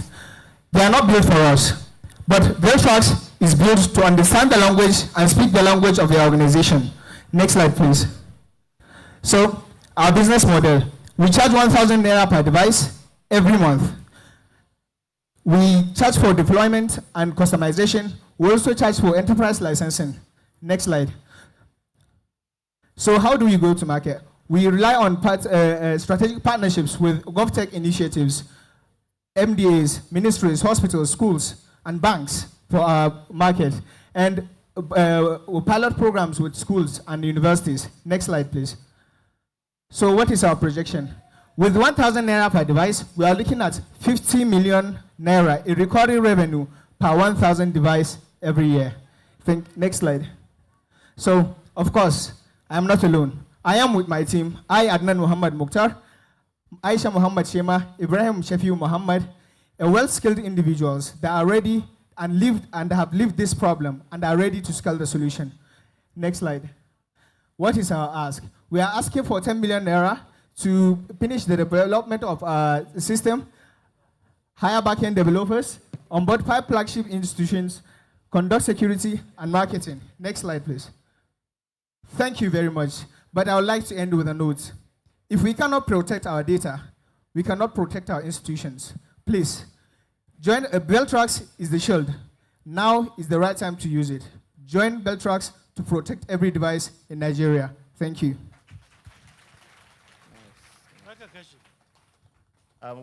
[SPEAKER 19] they are not built for us. But Veltrax is built to understand the language and speak the language of the organization. Next slide, please. So our business model. We charge 1,000 naira per device every month. We charge for deployment and customization. We also charge for enterprise licensing. Next slide. So how do we go to market? We rely on strategic partnerships with GovTech initiatives, MDAs, ministries, hospitals, schools, and banks for our market. And pilot programs with schools and universities. Next slide, please. So what is our projection? With 1,000 naira per device, we are looking at 50 million naira in recurring revenue per 1,000 device every year. Next slide. So, of course, I am not alone. I am with my team. I, Adnan Muhammad Mukhtar, Aisha Muhammad Shema, Ibrahim Shafiu Muhammad, well-skilled individuals that are ready and have lived this problem and are ready to scale the solution. Next slide. What is our ask? We are asking for 10 million naira to finish the development of our system, hire backend developers, onboard 5 flagship institutions, conduct security and marketing. Next slide, please. Thank you very much. But I would like to end with a note. If we cannot protect our data, we cannot protect our institutions. Please, join Beltrax is the shield. Now is the right time to use it. Join Beltrax to protect every device in Nigeria. Thank you.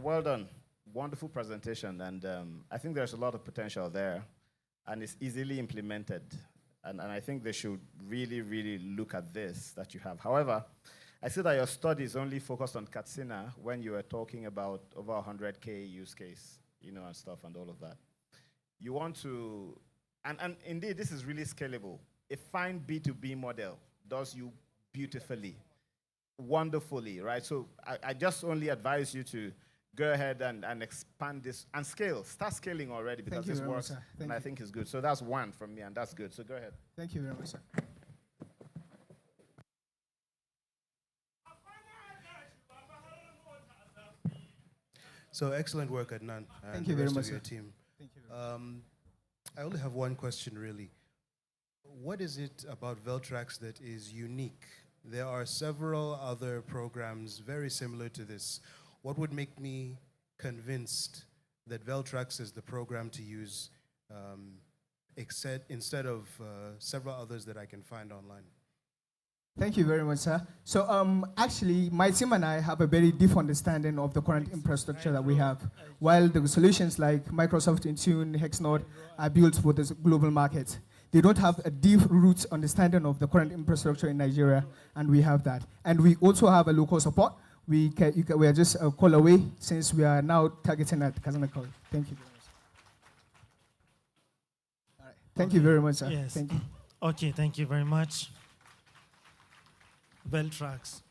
[SPEAKER 8] Well done. Wonderful presentation, and I think there's a lot of potential there, and it's easily implemented. And I think they should really, really look at this that you have. However, I see that your studies only focused on Katsina when you were talking about over 100K use case, and stuff and all of that. You want to, and indeed, this is really scalable. A fine B2B model does you beautifully, wonderfully, right? So I just only advise you to go ahead and expand this and scale. Start scaling already because this works, and I think it's good. So that's one from me, and that's good. So go ahead.
[SPEAKER 19] Thank you very much, sir.
[SPEAKER 15] So excellent work, Adnan, and
[SPEAKER 19] Thank you
[SPEAKER 15] the
[SPEAKER 19] very
[SPEAKER 15] rest
[SPEAKER 19] much,
[SPEAKER 15] of your
[SPEAKER 19] sir.
[SPEAKER 15] team.
[SPEAKER 19] Thank you very much.
[SPEAKER 15] I only have one question, really. What is it about Veltrax that is unique? There are several other programs very similar to this. What would make me convinced that Veltrax is the program to use instead of several others that I can find online?
[SPEAKER 19] Thank you very much, sir. So actually, my team and I have a very deep understanding of the current infrastructure that we have, while the solutions like Microsoft Intune, Hexnode are built for the global market. They don't have a deep root understanding of the current infrastructure in Nigeria, and we have that. And we also have a local support. We are just a call away since we are now targeting at Katsina. Thank you very much. All right. Thank you very much, sir.
[SPEAKER 7] Yes.
[SPEAKER 19] Thank you.
[SPEAKER 7] Okay, thank you very much. Beltrax.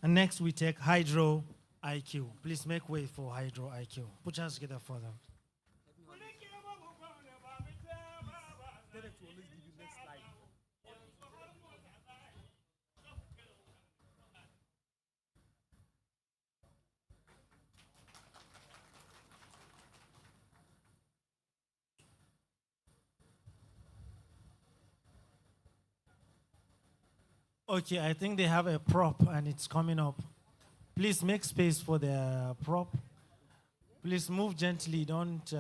[SPEAKER 7] And next we take Hydro IQ. Please make way for Hydro IQ. Put your hands together for them. Okay, I think they have a prop and it's coming up. Please make space for the prop. Please move gently, don't...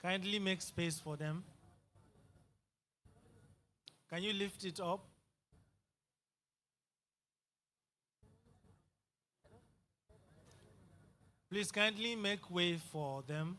[SPEAKER 7] Kindly make space for them. Can you lift it up? Please kindly make way for them.